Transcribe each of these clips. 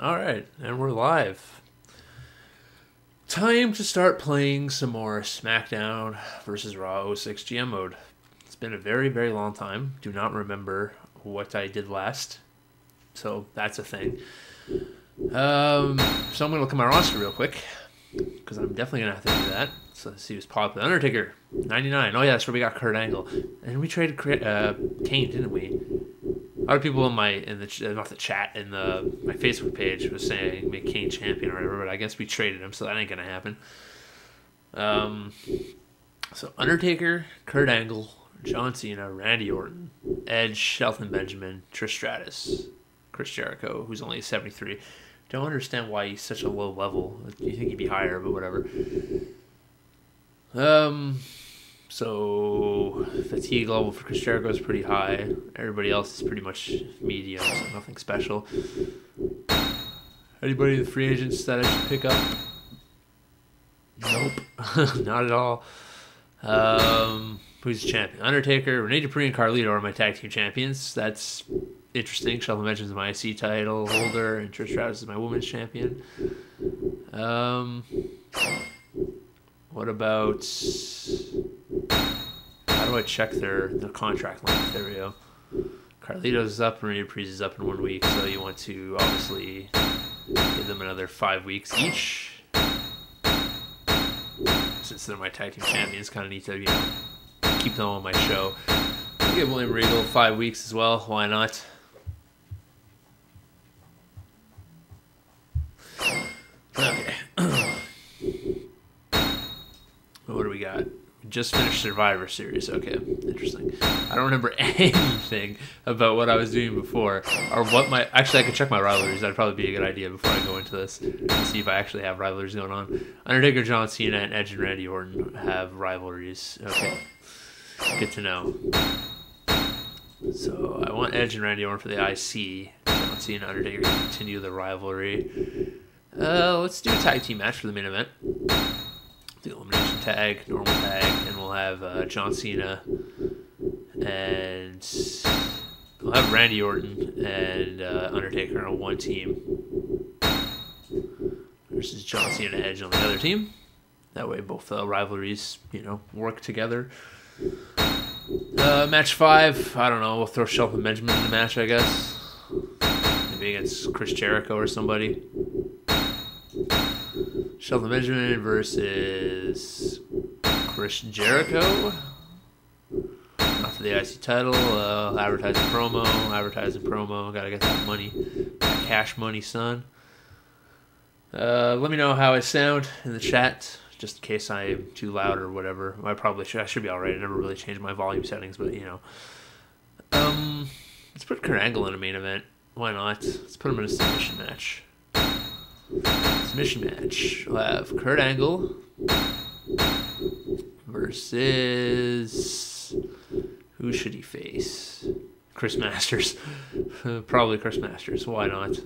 Alright, and we're live. Time to start playing some more Smackdown Vs Raw 06 GM mode. It's been a very, very long time. Do not remember what I did last. So that's a thing. So I'm going to look at my roster real quick, because I'm definitely going to have to do that. So let's see who's popular. Undertaker, 99. Oh yeah, that's where we got Kurt Angle. And we traded Kane, didn't we? A lot of people in my my Facebook page was saying make Kane champion or whatever, but I guess we traded him, so that ain't gonna happen. So Undertaker, Kurt Angle, John Cena, Randy Orton, Edge, Shelton Benjamin, Trish Stratus, Chris Jericho, who's only 73. Don't understand why he's such a low level. You think he'd be higher, but whatever. So fatigue level for Chris Jericho is pretty high. Everybody else is pretty much medium, so nothing special. Anybody in the free agents that I should pick up? Nope, not at all. Who's the champion? Undertaker, Rene Dupree, and Carlito are my tag team champions. That's interesting. Shelton mentions my IC title holder, and Trish Stratus is my women's champion. What about... How do I check their contract length? There we go. Carlito's is up, and Rene Dupree's is up in 1 week, so you want to obviously give them another 5 weeks each. Since they're my tag team champions, kind of need to, keep them on my show. I'll give William Regal 5 weeks as well. Why not? Okay. What do we got? We just finished Survivor Series. Okay, interesting. I don't remember anything about what I was doing before, or what my... Actually, I could check my rivalries. That'd probably be a good idea before I go into this, and see if I actually have rivalries going on. Undertaker, John Cena, and Edge and Randy Orton have rivalries. Okay, good to know. So I want Edge and Randy Orton for the IC. John Cena, Undertaker to continue the rivalry. Let's do a tag team match for the main event. The elimination tag, normal tag, and we'll have John Cena and we'll have Randy Orton and Undertaker on one team versus John Cena and Edge on the other team. That way both rivalries, work together. Match 5, I don't know, we'll throw Shelton Benjamin in the match, I guess. Maybe against Chris Jericho or somebody. Shelton Benjamin versus Chris Jericho. Not for the IC title. Advertising promo. Gotta get that money. That cash money, son. Let me know how I sound in the chat, just in case I'm too loud or whatever. I should be alright. I never really changed my volume settings, but let's put Kurt Angle in a main event. Why not? Let's put him in a submission match. Submission match. We'll have Kurt Angle versus... Who should he face? Chris Masters. Probably Chris Masters. Why not?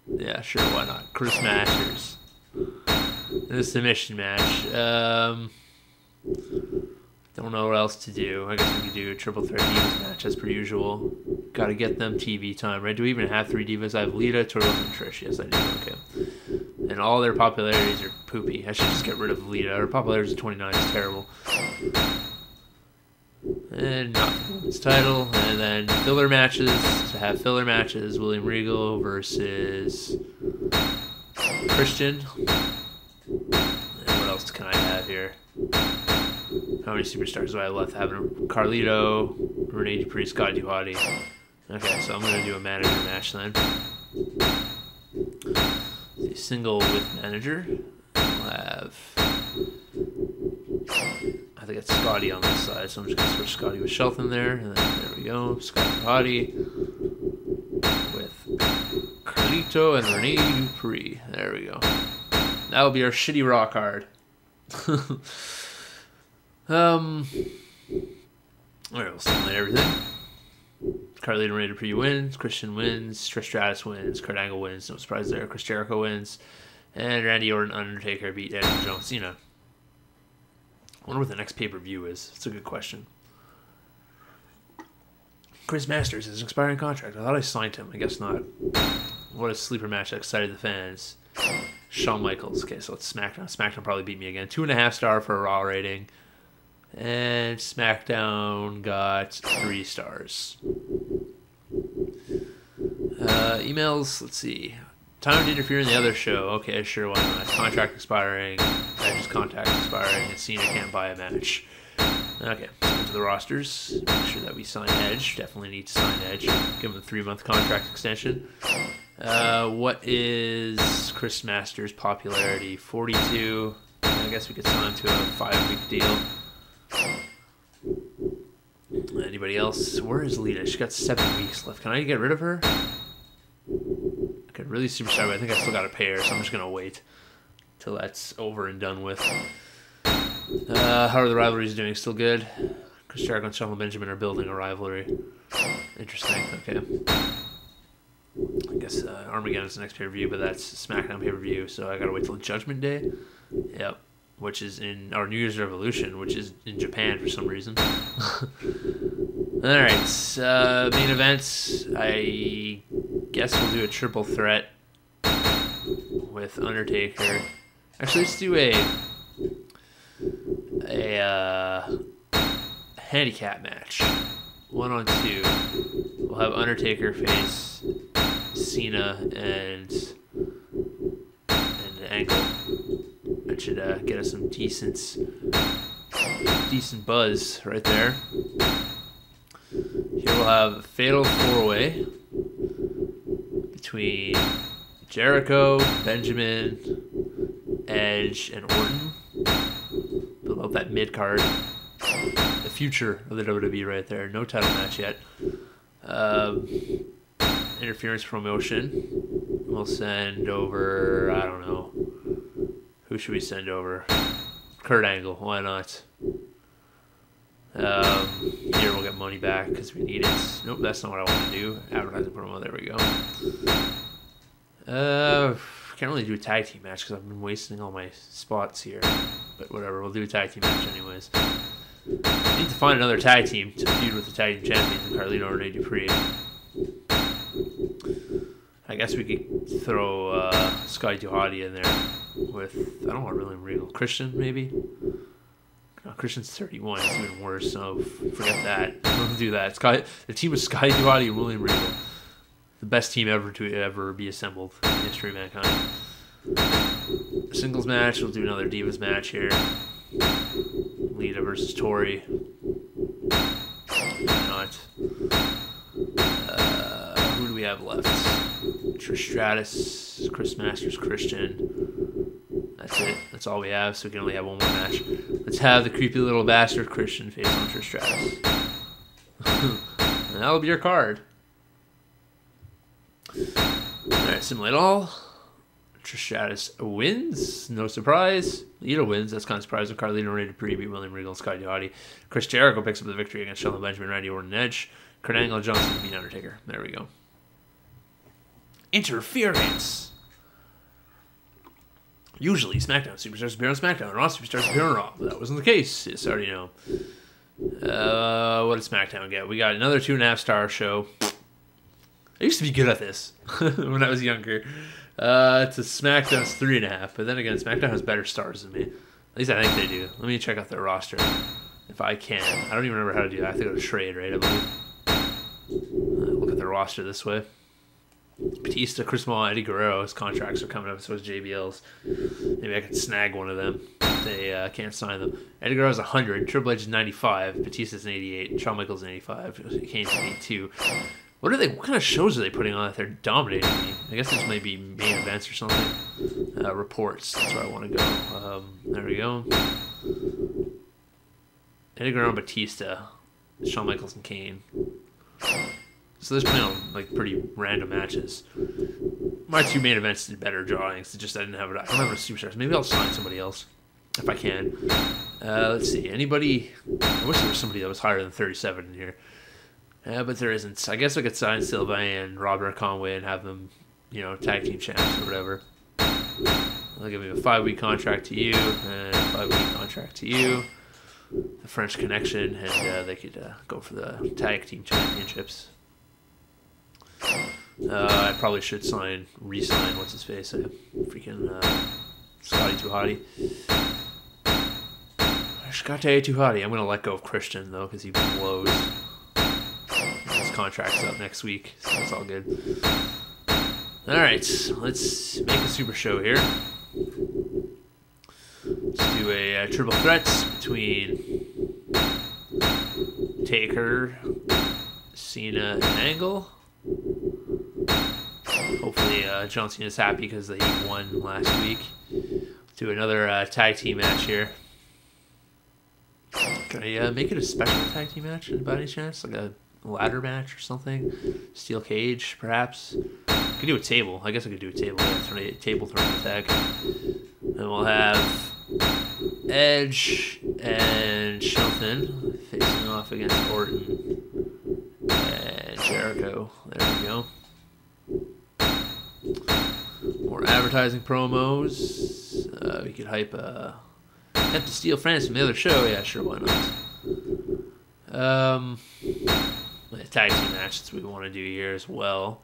Yeah, sure, why not? Chris Masters. In a submission match. Don't know what else to do. I guess we could do a triple threat Divas match as per usual. Gotta get them TV time, right? Do we even have 3 Divas? I have Lita, Turtles, and Trish. Yes, I do. Okay. And all their popularities are poopy. I should just get rid of Lita. Her popularity is 29. It's terrible. And not the women's title. And then filler matches. To have filler matches, William Regal versus Christian. And what else can I have here? How many superstars do I have left? Having Carlito, Rene Dupree, Scott Duhati. Okay, so I'm going to do a manager match then. A single with manager. We'll have... I think it's Scotty on this side, so I'm just going to switch Scotty with Shelton there. And then there we go. Scott Duhati with Carlito and Rene Dupree. There we go. That'll be our shitty Raw card. Alright, we'll simulate everything. Carlito and Rene Dupree wins, Christian wins, Trish Stratus wins, Kurt Angle wins, no surprise there, Chris Jericho wins, and Randy Orton, Undertaker beat Edge and John Cena. I wonder what the next pay-per-view is. It's a good question. Chris Masters is an expiring contract. I thought I signed him. I guess not. What a sleeper match that excited the fans. Shawn Michaels. Okay, so it's SmackDown. SmackDown probably beat me again. 2.5 star for a Raw rating. And SmackDown got 3 stars. Emails, let's see. Time to interfere in the other show. Okay, sure, why not? Contract expiring. Edge's contract expiring. And Cena can't buy a match. Okay, so to the rosters. Make sure that we sign Edge. Definitely need to sign Edge. Give him a 3-month contract extension. What is Chris Masters' popularity? 42. I guess we could sign to a 5-week deal. Anybody else? Where is Lita? She got 7 weeks left. Can I get rid of her? I could really superstar, but I think I still got to pay her, so I'm just going to wait till that's over and done with. How are the rivalries doing? Still good? Chris Jericho and Shelton Benjamin are building a rivalry. Interesting. Okay. I guess Armageddon's the next pay-per-view, but that's SmackDown pay-per-view, so I got to wait till Judgment Day. Yep. Which is in our New Year's Revolution, which is in Japan for some reason. Alright, main events. I guess we'll do a triple threat with Undertaker. Actually, let's do a handicap match. 1-on-2. We'll have Undertaker face Cena and Angle. That should get us some decent buzz right there. Here we'll have a fatal 4-way between Jericho, Benjamin, Edge, and Orton. Build up that mid card. The future of the WWE right there. No title match yet. Interference promotion. We'll send over, I don't know. Who should we send over? Kurt Angle. Why not? Here we'll get money back because we need it. Nope, that's not what I want to do. Advertising promo. There we go. Can't really do a tag team match because I've been wasting all my spots here. But whatever, we'll do a tag team match anyways. I need to find another tag team to feud with the tag team champions and Carlito or Rene Dupree. I guess we could throw Scotty Duhati in there with, I don't want William Regal. Christian, maybe? No, Christian's 31. It's even worse, so forget that. We'll do that. The team of Scotty Duhati and William Regal. The best team ever to ever be assembled in the history of mankind. Singles match. We'll do another Divas match here. Lita versus Tori. Why not? Who do we have left? Trish Stratus, Chris Masters, Christian. That's it. That's all we have, so we can only have one more match. Let's have the creepy little bastard Christian face on Trish Stratus. And that'll be your card. Alright, simulate all. Trish Stratus wins. No surprise. Lita wins. That's kind of surprising. Carlito, Rene Dupree beat William Regal and Scotty Duhati. Chris Jericho picks up the victory against Shelton Benjamin, Randy Orton, and Edge. Kurt Angle and Johnson beat Undertaker. There we go. Interference. Usually, SmackDown superstars appear on SmackDown, and Raw superstars appear on Raw. But that wasn't the case. Yes, I already know. What did SmackDown get? We got another 2.5-star show. I used to be good at this when I was younger. To SmackDown's 3.5, but then again, SmackDown has better stars than me. At least I think they do. Let me check out their roster if I can. I don't even remember how to do that. I have to go to trade, right? I believe. Look at their roster this way. Batista, Chris Paul, Eddie Guerrero's contracts are coming up, so is JBL's. Maybe I could snag one of them. They can't sign them. Eddie Guerrero's 100, Triple H is 95, Batista's an 88, Shawn Michaels an 85, Kane's an 82. What kind of shows are they putting on that they're dominating me? I guess this may be main events or something. Reports, that's where I want to go. There we go. Eddie Guerrero and Batista, Shawn Michaels and Kane. So they're playing on like pretty random matches. My 2 main events did better drawings. It's just I don't have a superstars. Maybe I'll sign somebody else if I can. Let's see. Anybody? I wish there was somebody that was higher than 37 in here. But there isn't. I guess I could sign Sylvain and Robert Conway and have them, tag team champs or whatever. They'll give me a 5-week contract to you and a 5-week contract to you. The French Connection, and they could go for the tag team championships. I probably should re-sign, what's his face? Freaking Scotty Too Hottie. Scotty Too Hottie. I'm going to let go of Christian, though, because he blows. His contract's up next week, so it's all good. Alright, let's make a super show here. Let's do a triple threats between Taker, Cena, and Angle. Hopefully John Cena's happy because he won last week. Do another tag team match here. Can I make it a special tag team match by any chance? Like a ladder match or something? Steel cage, perhaps? Could do a table. I guess I could do a table. Yeah, table tournament tag. And we'll have Edge and Shelton facing off against Orton and Jericho. There we go. More advertising promos. We could hype attempt to steal France from the other show. Yeah, sure, why not? A tag team match, that's what we want to do here as well.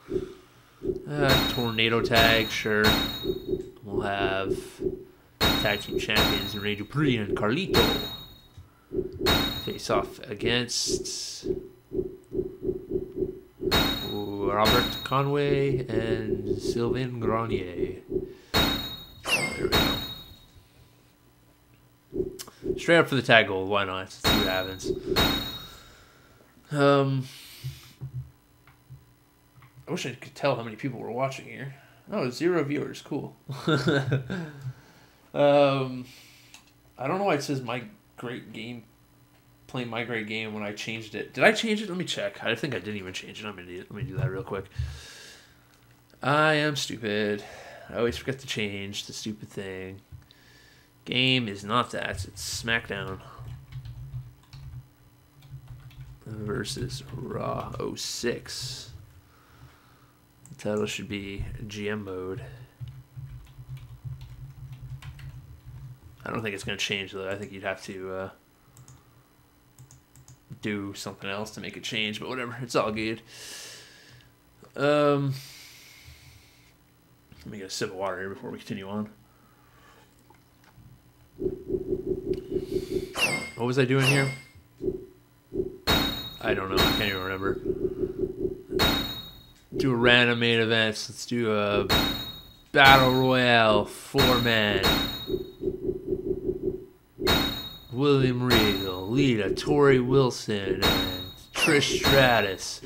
Tornado tag, sure. We'll have tag team champions Rey Dupree and Carlito face off against Robert Conway and Sylvain Grenier. There we go. Straight up for the tag goal, why not? Let's see what happens. I wish I could tell how many people were watching here. Oh, 0 viewers, cool. I don't know why it says my great game, playing my great game when I changed it. Did I change it? Let me check. I think I didn't even change it. I'm an idiot. Let me do that real quick. I am stupid. I always forget to change the stupid thing. Game is not that. It's Smackdown versus Raw 06. The title should be GM mode. I don't think it's going to change, though. I think you'd have to do something else to make it change, but whatever. It's all good. Let me get a sip of water here before we continue on. What was I doing here? I don't know. I can't even remember. Do a random main event. Let's do a Battle Royale 4-man. William Regal, Lita, Tori Wilson, and Trish Stratus.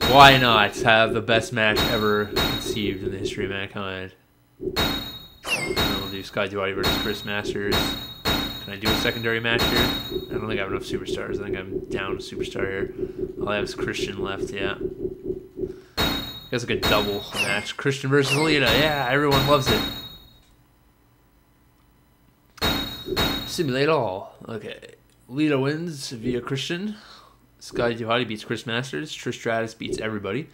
Why not have the best match ever conceived in the history of mankind? We'll do Sky Duarte versus Chris Masters. Can I do a secondary match here? I don't think I have enough superstars. I think I'm down a superstar here. All I have is Christian left, yeah. I guess like a double match. Christian versus Lita. Yeah, everyone loves it. Simulate all. Okay. Lita wins via Christian. Sky Duarte beats Chris Masters. Trish Stratus beats everybody.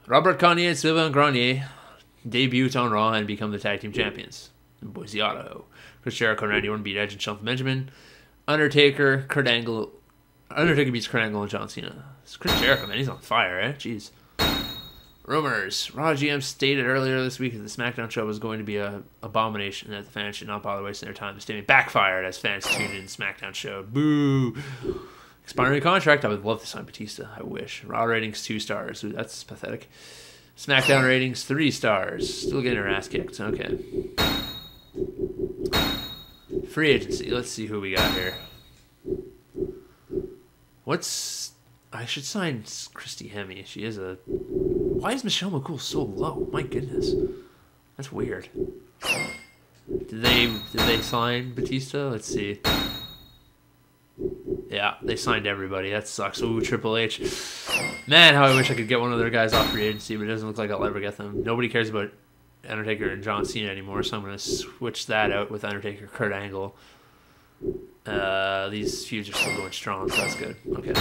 Robert Conway and Sylvain Grenier debut on Raw and become the tag team champions. Boise, Idaho. Chris Jericho and Randy Orton beat Edge and Shelton Benjamin. Undertaker beats Kurt Angle and John Cena. It's Chris Jericho, man. He's on fire, eh? Jeez. Rumors. Raw GM stated earlier this week that the Smackdown show was going to be an abomination and that the fans should not bother wasting their time. The statement backfired as fans tuned in Smackdown show. Boo! Expiring contract. I would love to sign Batista. I wish. Raw ratings 2 stars. Ooh, that's pathetic. Smackdown ratings 3 stars. Still getting her ass kicked. Okay. Free agency. Let's see who we got here. I should sign Christy Hemme. She is a... Why is Michelle McCool so low? My goodness. That's weird. Did they sign Batista? Let's see. Yeah, they signed everybody. That sucks. Ooh, Triple H. Man, how I wish I could get one of their guys off free agency, but it doesn't look like I'll ever get them. Nobody cares about Undertaker and John Cena anymore, so I'm going to switch that out with Undertaker, Kurt Angle. These feuds are still going strong, so that's good. Okay.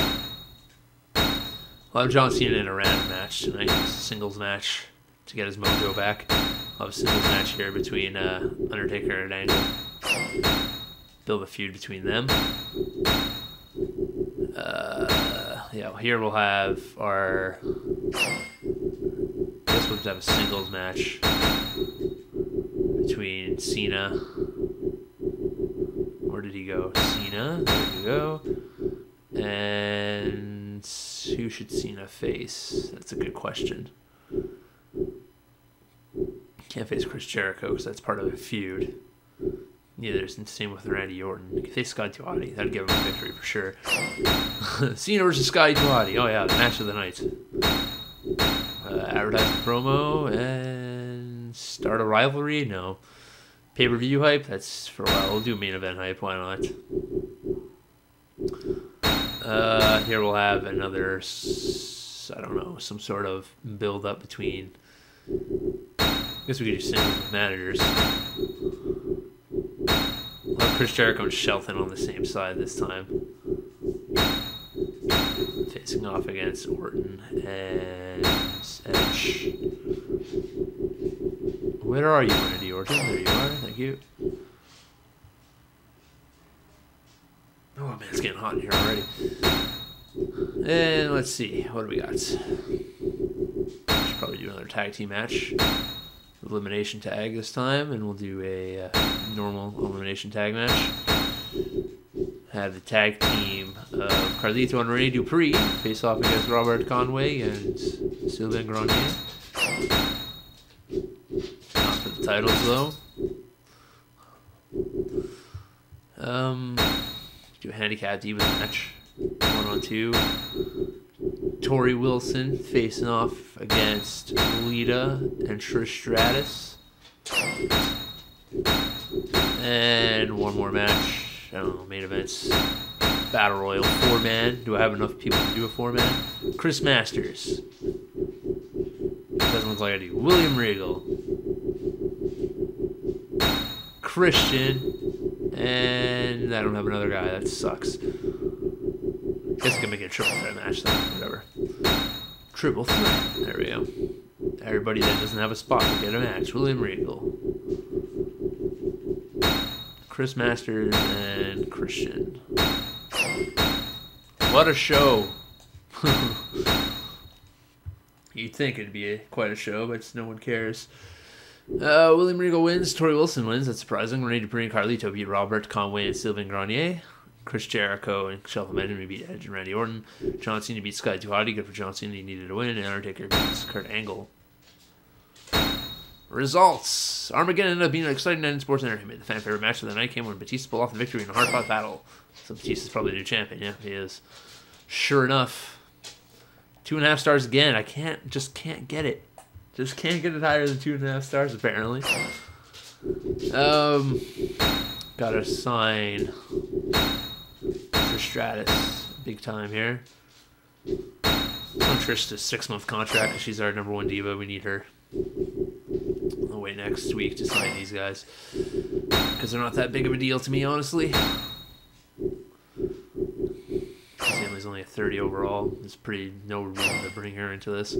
I'll have John Cena in a random match tonight. A singles match to get his mojo back. I'll have a singles match here between Undertaker and Angle. Build a feud between them. Yeah, here we'll have our... I guess we'll have a singles match between Cena. Where did he go? Cena. There you go. And who should Cena face? That's a good question. Can't face Chris Jericho because that's part of a feud. Neither is the same with Randy Orton. You could face Sky Duarte. That'd give him a victory for sure. Cena versus Sky Duarte. Oh yeah, the match of the night. Advertising promo and start a rivalry? No. Pay-per-view hype? That's for a while. We'll do main event hype. Why not? Here we'll have another, I don't know, some sort of build-up between... I guess we could do singles with managers. We'll have Chris Jericho and Shelton on the same side this time. Facing off against Orton and Edge. Where are you, Randy Orton? There you are. Thank you. Oh man, it's getting hot in here already. And let's see, what do we got? Should probably do another tag team match. Elimination tag this time, and we'll do a normal elimination tag match. Have the tag team of Carlito and Rene Dupree face off against Robert Conway and Sylvain Grenier. Not for the titles though. Do a handicap divas match. 1-on-2. Tori Wilson facing off against Lita and Trish Stratus. And one more match. I don't know, main events. Battle Royal 4-man. Do I have enough people to do a 4-man? Chris Masters. Doesn't look like I do. William Regal. Christian. And I don't have another guy. That sucks. Guess I can make it a triple threat match then. Whatever. Triple threat. There we go. Everybody that doesn't have a spot will get a match. William Regal. Chris Masters and Christian. What a show. You'd think it'd be quite a show, but no one cares. William Regal wins. Tori Wilson wins. That's surprising. Rene Dupree and Carlito beat Robert Conway and Sylvain Grenier. Chris Jericho and Shelton Benjamin beat Edge and Randy Orton. John Cena beat Sky Duarte. Good for John Cena. He needed a win. And Undertaker beats Kurt Angle. Results. Armageddon ended up being an exciting night in sports entertainment. The fan favorite match of the night came when Batista pulled off the victory in a hard-fought battle. So Batista's probably the new champion. Yeah, he is. Sure enough. 2.5 stars again. I just can't get it. Just can't get it higher than 2.5 stars apparently. Gotta sign for Stratus. Big time here. On Trish to 6-month contract because she's our #1 diva. We need her. I'll wait next week to sign these guys because they're not that big of a deal to me, honestly. Family's only a 30 overall. There's pretty no reason to bring her into this.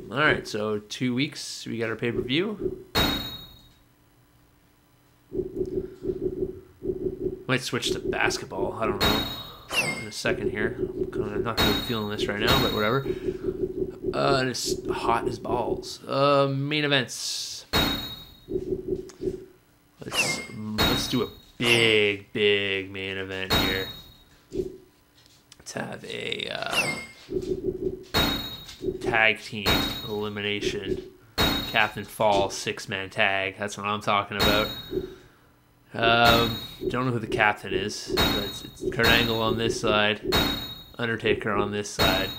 Alright, so 2 weeks we got our pay-per-view. Might switch to basketball, I don't know, in a second here. I'm kind of not really feeling this right now, but whatever. And it's hot as balls. Main events. Let's do a big main event here. Let's have a tag team elimination Captain Fall 6-man tag. That's what I'm talking about. Don't know who the captain is, but it's Kurt Angle on this side, Undertaker on this side,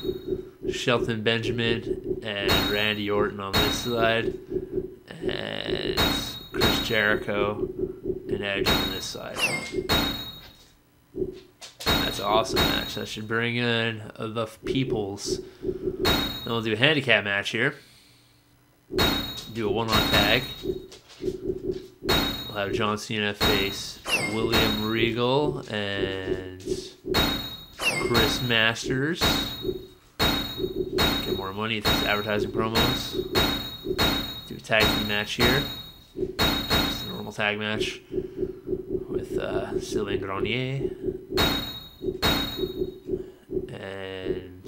Shelton Benjamin and Randy Orton on this side, and Chris Jericho and Edge on this side. That's an awesome match. That should bring in the peoples. Then we'll do a handicap match here. Do a 1-on tag. We'll have John Cena face William Regal and Chris Masters. Get more money through advertising promos. Do a tag team match here. Just a normal tag match with Sylvain Grenier And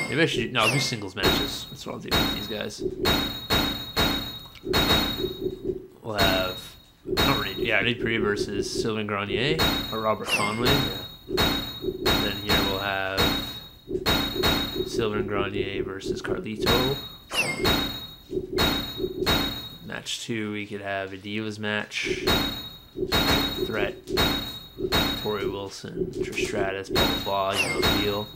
maybe I should I'll do singles matches. That's what I'll do with these guys. We'll have Nate Pre versus Sylvain Grenier or Robert Conway. Yeah. Then here we'll have Sylvain Grenier versus Carlito. Match 2, we could have a Divas match. Threat. Tori Wilson, Trish Stratus, blah blah blah, you know the deal.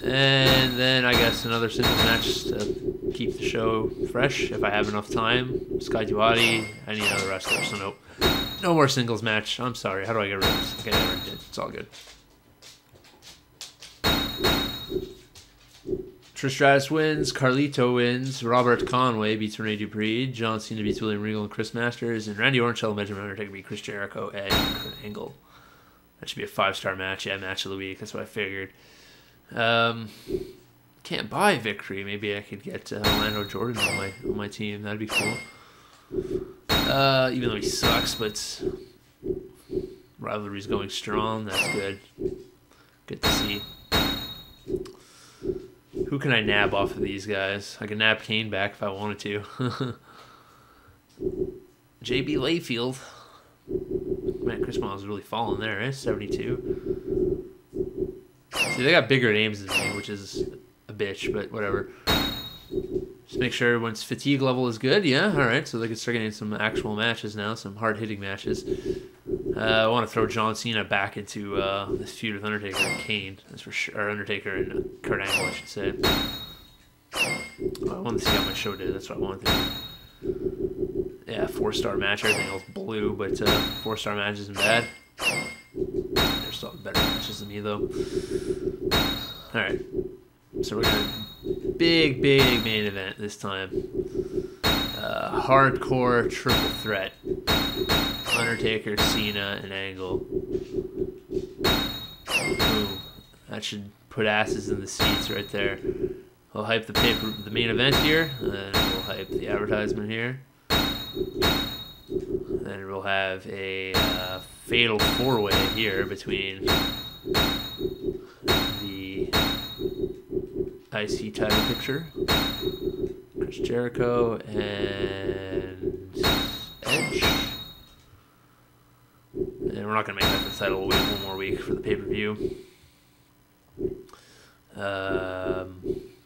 And then I guess another singles match to keep the show fresh if I have enough time. Sky Duati, any other wrestler, so nope. No more singles match. I'm sorry. How do I get rid of this? Okay, I never did. It's all good. Trish Stratus wins, Carlito wins, Robert Conway beats Rene Dupree, John Cena beats William Regal and Chris Masters, and Randy Orton, Shelton Benjamin, Undertaker beat Chris Jericho and Kurt Angle. That should be a 5-star match. Yeah, match of the week. That's what I figured. Can't buy a victory. Maybe I could get Orlando Jordan on my team. That'd be cool. Even though he sucks, but rivalry's going strong. That's good. Good to see. Who can I nab off of these guys? I can nab Kane back if I wanted to. JB Layfield. Man, Chris Miles is really falling there, eh? 72. See, they got bigger names than me, which is a bitch, but whatever. Just make sure everyone's fatigue level is good. Yeah, all right. So they can start getting some actual matches now, some hard-hitting matches. I want to throw John Cena back into this feud with Undertaker and Kane. That's for sure. Or Undertaker and Kurt Angle, I should say. I wanted to see how my show did. That's what I wanted to do. Yeah, 4-star match. Everything else blue, but 4-star match isn't bad. They're still better matches than me, though. All right. So we're going to big main event this time. Hardcore triple threat. Undertaker, Cena, and Angle. Boom. That should put asses in the seats right there. We'll hype the main event here, and then we'll hype the advertisement here. Then we'll have a fatal 4-way here between the IC title picture, Chris Jericho and Edge. And we're not going to make that the title. We'll wait one more week for the pay-per-view.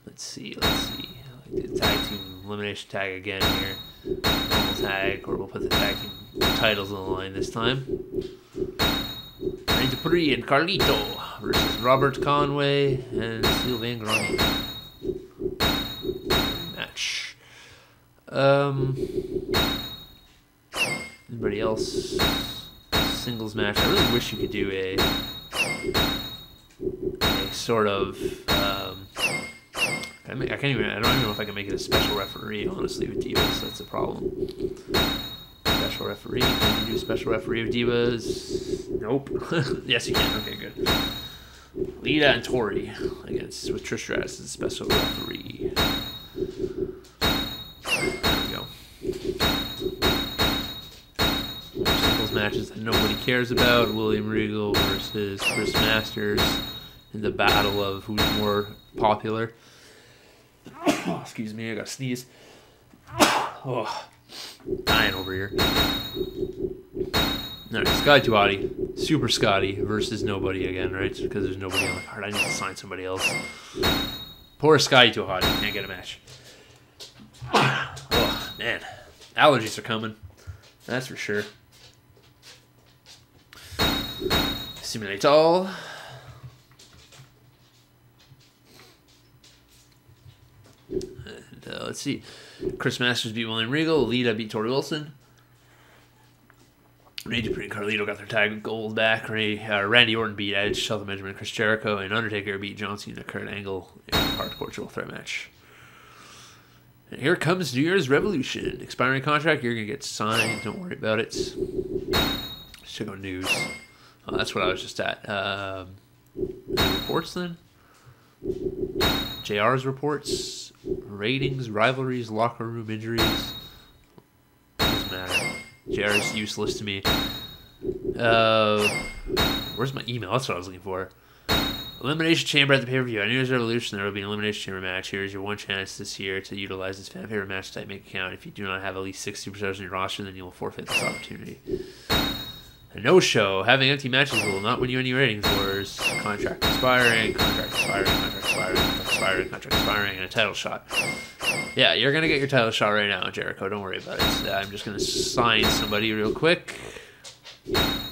Let's see. Like the tag team elimination tag again here. Normal tag, or we'll put the tag team titles on the line this time. Rene Dupree and Carlito versus Robert Conway and Sylvain Grenier. Match. Anybody else? Singles match. I really wish you could do a sort of I don't even know if I can make it a special referee, honestly, with Divas. That's the problem. Special referee. Can you do a special referee with Divas? Nope. Yes, you can. Okay, good. Lita and Tori with Trish Stratus as a special referee. There we go. Singles matches that nobody cares about. William Regal versus Chris Masters in the battle of who's more popular. Oh, excuse me, I got to sneeze. Oh, dying over here. Alright, Sky Duati, Super Scotty versus nobody again, right? Because there's nobody on the card. I need to sign somebody else. Poor Sky Duati, can't get a match. Oh, man. Allergies are coming. That's for sure. Simulate all. And, let's see. Chris Masters beat William Regal. Lita beat Tori Wilson. Rene Dupree and Carlito got their tag gold back. Randy Orton beat Edge, Shelton Benjamin, Chris Jericho, and Undertaker beat John Cena, Kurt Angle in a hardcore triple threat match. And here comes New Year's Revolution. Expiring contract, you're going to get signed. Don't worry about it. Should go news. Oh, that's what I was just at. Reports then? JR's reports. Ratings, rivalries, locker room injuries. Doesn't matter. JR is useless to me. Where's my email? That's what I was looking for. Elimination Chamber at the pay-per-view. On New Year's Revolution, there will be an Elimination Chamber match. Here is your one chance this year to utilize this fan favorite match type make account. If you do not have at least 6 superstars in your roster, then you will forfeit this opportunity. A no-show. Having empty matches will not win you any ratings wars. Contract expiring, contract expiring, contract expiring, contract expiring, contract expiring, and a title shot. Yeah, you're going to get your title shot right now, Jericho. Don't worry about it. I'm just going to sign somebody real quick.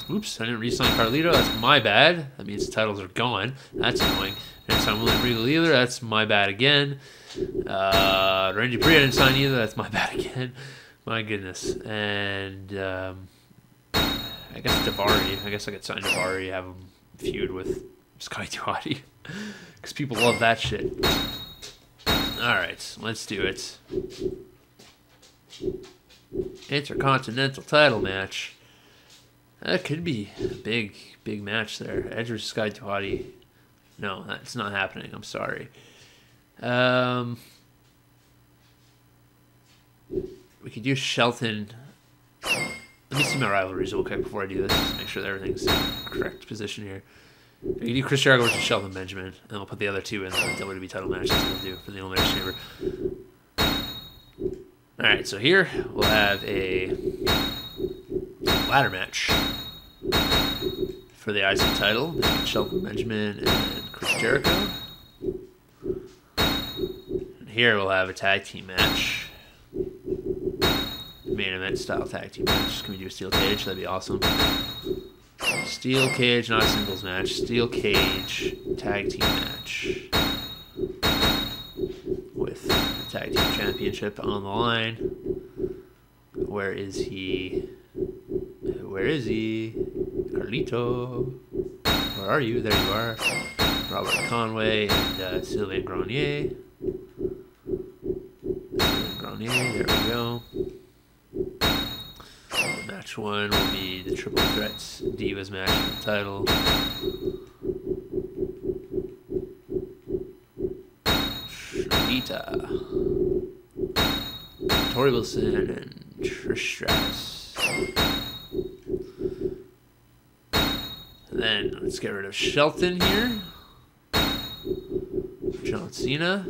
Oops, I didn't re-sign Carlito. That's my bad. That means the titles are gone. That's annoying. And so I'm not Regal either. That's my bad again. Randy Bria didn't sign either. That's my bad again. My goodness. And I guess Davari. I guess I could sign Davari, have him feud with Sky Duhati. Because people love that shit. Alright, let's do it. Intercontinental title match. That could be a big match there. Edge versus Sky Duhati. No, that's not happening. I'm sorry. We could do Shelton. Let me see my rivalries real quick before I do this. Just make sure that everything's in the correct position here. We can do Chris Jericho versus Shelton Benjamin, and we'll put the other two in the WWE title match. That's what we'll do for the Elimination Chamber. Alright, so here we'll have a ladder match for the IC title between Shelton Benjamin and Chris Jericho. And here we'll have a tag team match. Main event style tag team match. Can we do a steel cage? That'd be awesome. Steel cage, not a singles match. Steel cage tag team match with the tag team championship on the line. Where is he? Where is he? Carlito. Where are you? There you are. Robert Conway and Sylvain Grenier. Sylvain Grenier, there we go. Match one will be the Triple Threats Divas match for the title. Sharita, Tori Wilson, and Trish Stratus. And then let's get rid of Shelton here. John Cena.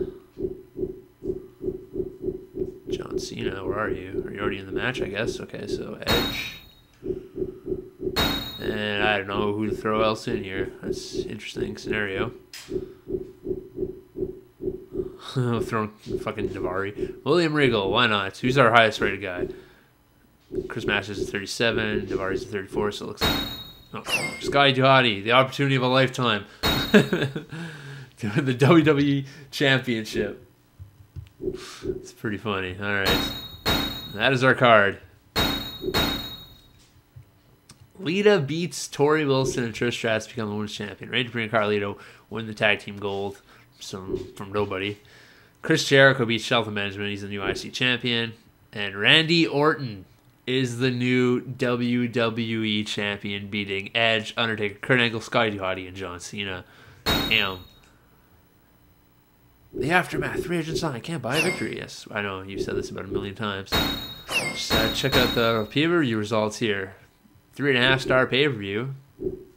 John Cena, where are you? Are you already in the match, I guess? Okay, so Edge. And I don't know who to throw else in here. That's an interesting scenario. Throwing fucking Davari. William Regal, why not? Who's our highest rated guy? Chris Masters is 37, Davari's is 34, so it looks like... Oh, Sky Duhati, the opportunity of a lifetime. To win the WWE Championship. It's pretty funny. Alright. That is our card. Lita beats Tori Wilson and Trish Stratus to become the women's champion. Randy Orton and Carlito win the tag team gold from nobody. Chris Jericho beats Shelton Benjamin. He's the new IC champion. And Randy Orton is the new WWE champion, beating Edge, Undertaker, Kurt Angle, Sky Duhati, and John Cena. Damn. The aftermath. Free agent sign. Can't buy a victory. Yes, I know. You've said this about a million times. Just check out the pay-per-view results here. 3.5-star pay-per-view.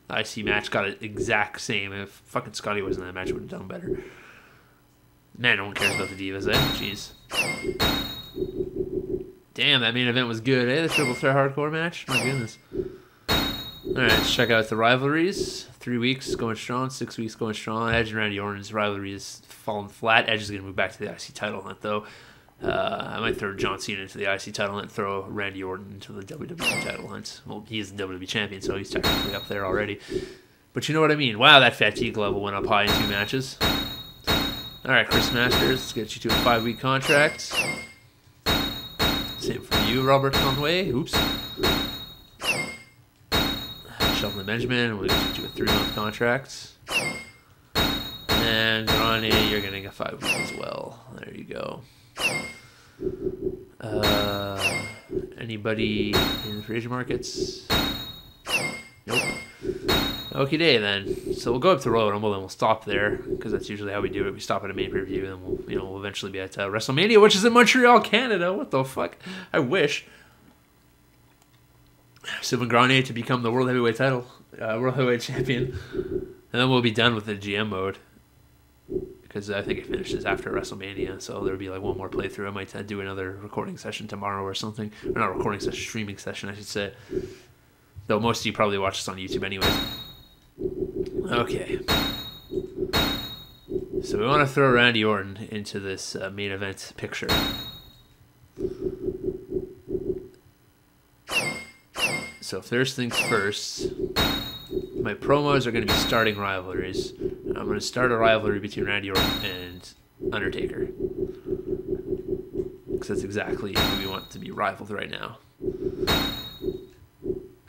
IC match got it exact same. If fucking Scotty wasn't in that match, it would have done better. Man, no one cares about the Divas, eh? Jeez. Damn, that main event was good, eh? The triple threat hardcore match? My goodness. Alright, let's check out the rivalries. 3 weeks going strong, 6 weeks going strong. Edge and Randy Orton's rivalry is falling flat. Edge is going to move back to the IC title hunt, though. I might throw John Cena into the IC title hunt and throw Randy Orton into the WWE title hunt. Well, he's the WWE champion, so he's technically up there already. But you know what I mean. Wow, that fatigue level went up high in 2 matches. Alright, Chris Masters, let's get you to a 5-week contract. Same for you, Robert Conway. Oops. Shelton Benjamin, we'll get you to a 3-month contract. And Grenier, you're getting a 5-week as well. There you go. Anybody in the free agent markets? Nope. Okay, then. So we'll go up to Royal Rumble, then we'll stop there because that's usually how we do it. We stop at a main preview, and we'll eventually be at WrestleMania, which is in Montreal, Canada. What the fuck? I wish. Sylvain Grenier to become the World Heavyweight Champion. And then we'll be done with the GM mode. Because I think it finishes after WrestleMania, so there'll be like one more playthrough. I might do another recording session tomorrow or something. Or not recording session, streaming session, I should say. Though most of you probably watch this on YouTube anyways. Okay. So we want to throw Randy Orton into this main event picture. So first things first, my promos are going to be starting rivalries. I'm going to start a rivalry between Randy Orton and Undertaker. Because that's exactly who we want to be rivaled right now.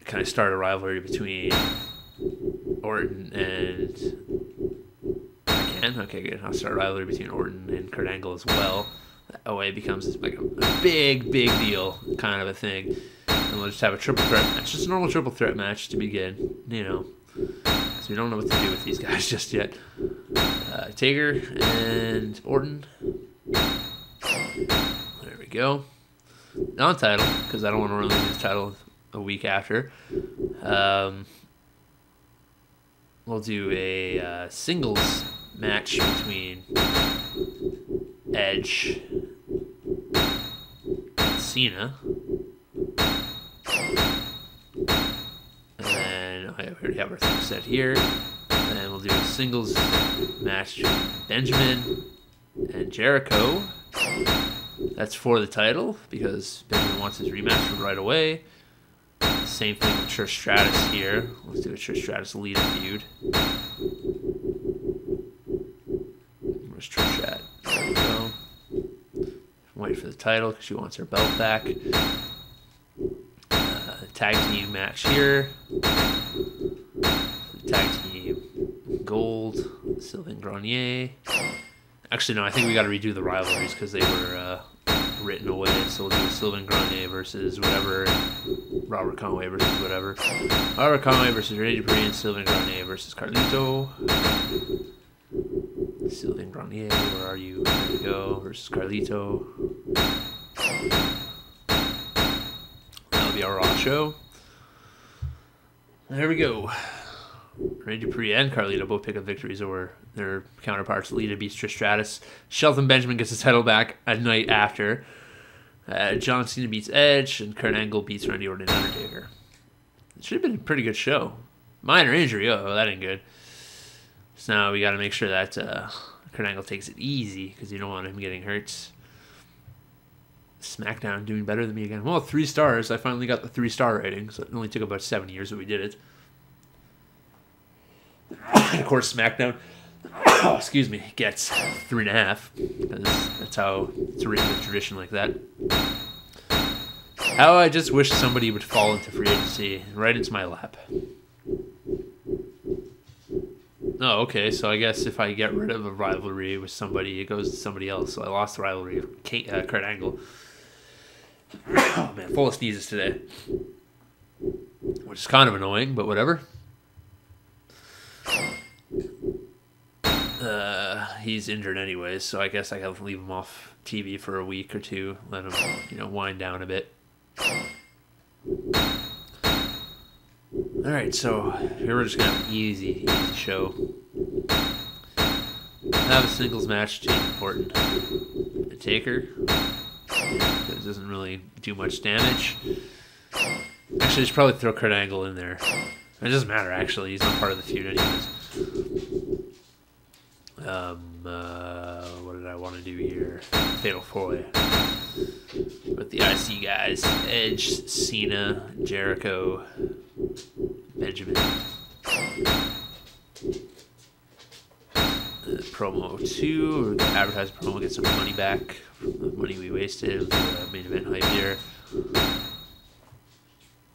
Can I start a rivalry between Orton and... I can? Okay, good. I'll start a rivalry between Orton and Kurt Angle as well. That way it becomes like a big deal kind of a thing. And we'll just have a triple threat match. Just a normal triple threat match to begin, you know. Because we don't know what to do with these guys just yet. Taker and Orton. There we go. Non-title, because I don't want to release his title a week after. We'll do a singles match between Edge and Cena. And then we already have our thing set here. And then we'll do a singles match between Benjamin and Jericho. That's for the title because Benjamin wants his rematch right away. Same thing with Trish Stratus here. Let's do a Trish Stratus Lita feud. Where's Trish at? There we go. Wait for the title because she wants her belt back. Tag team match here. Tag team gold. Sylvain Grenier. Actually, no, I think we got to redo the rivalries because they were written away. So we'll do Sylvain Grenier versus whatever. Robert Conway versus whatever. Robert Conway versus Randy Dupree and Sylvain Grenier versus Carlito. Sylvain Grenier, where are you? There we go. Versus Carlito. That'll be our Raw show. There we go. Randy Dupree and Carlito both pick up victories over their counterparts. Lita beats Trish Stratus. Shelton Benjamin gets his title back a night after. John Cena beats Edge, and Kurt Angle beats Randy Orton and Undertaker. It should have been a pretty good show. Minor injury, oh, that ain't good. So now we got to make sure that Kurt Angle takes it easy, because you don't want him getting hurt. Smackdown doing better than me again. Well, 3 stars. I finally got the 3-star rating, so it only took about 7 years, but we did it. And of course, Smackdown, excuse me, gets 3.5. That's how it's a written tradition like that. How I just wish somebody would fall into free agency right into my lap. Oh, okay, so I guess if I get rid of a rivalry with somebody, it goes to somebody else. So I lost the rivalry of Kurt Angle. Oh, man, full of sneezes today. Which is kind of annoying, but whatever. He's injured anyways, so I guess I gotta leave him off TV for a week or two, let him, wind down a bit. Alright, so here we're just gonna have an easy show. Have a singles match, James Orton and Taker. It doesn't really do much damage. Actually, I should probably throw Kurt Angle in there. It doesn't matter, actually. He's not part of the feud anyways. What did I want to do here? Fatal 4-way. With the IC guys. Edge, Cena, Jericho, Benjamin. Promo 2. We're going to advertise promo, get some money back from the money we wasted with the main event hype here.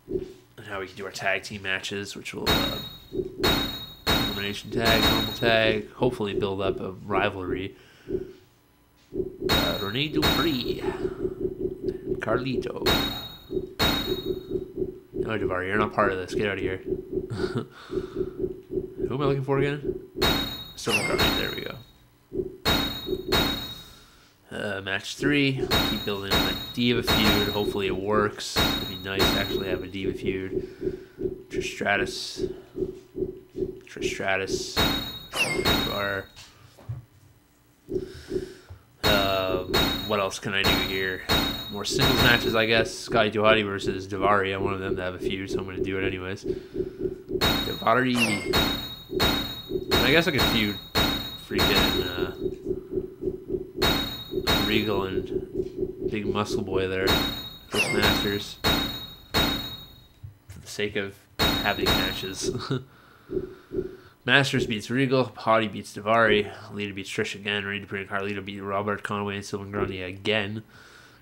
And how we can do our tag team matches, which will elimination tag, normal tag, hopefully build up a rivalry. Rene Dupree and Carlito. No, Daivari, you're not part of this. Get out of here. Who am I looking for again? Sylvain Grenier. There we go. Match 3. Keep building a Diva feud. Hopefully it works. It'd be nice to actually have a Diva feud. Trish Stratus. What else can I do here? More singles matches, I guess. Scotty Duhati versus Daivari. I wanted them to have a feud, so I'm going to do it anyways. Daivari. I guess I could feud freaking Regal and Big Muscle Boy there. Chris Masters. For the sake of having matches. Masters beats Regal, Hottie beats Daivari, Lita beats Trish again, Randy Dupree and Carlito beat Robert Conway and Sylvan Grundy again.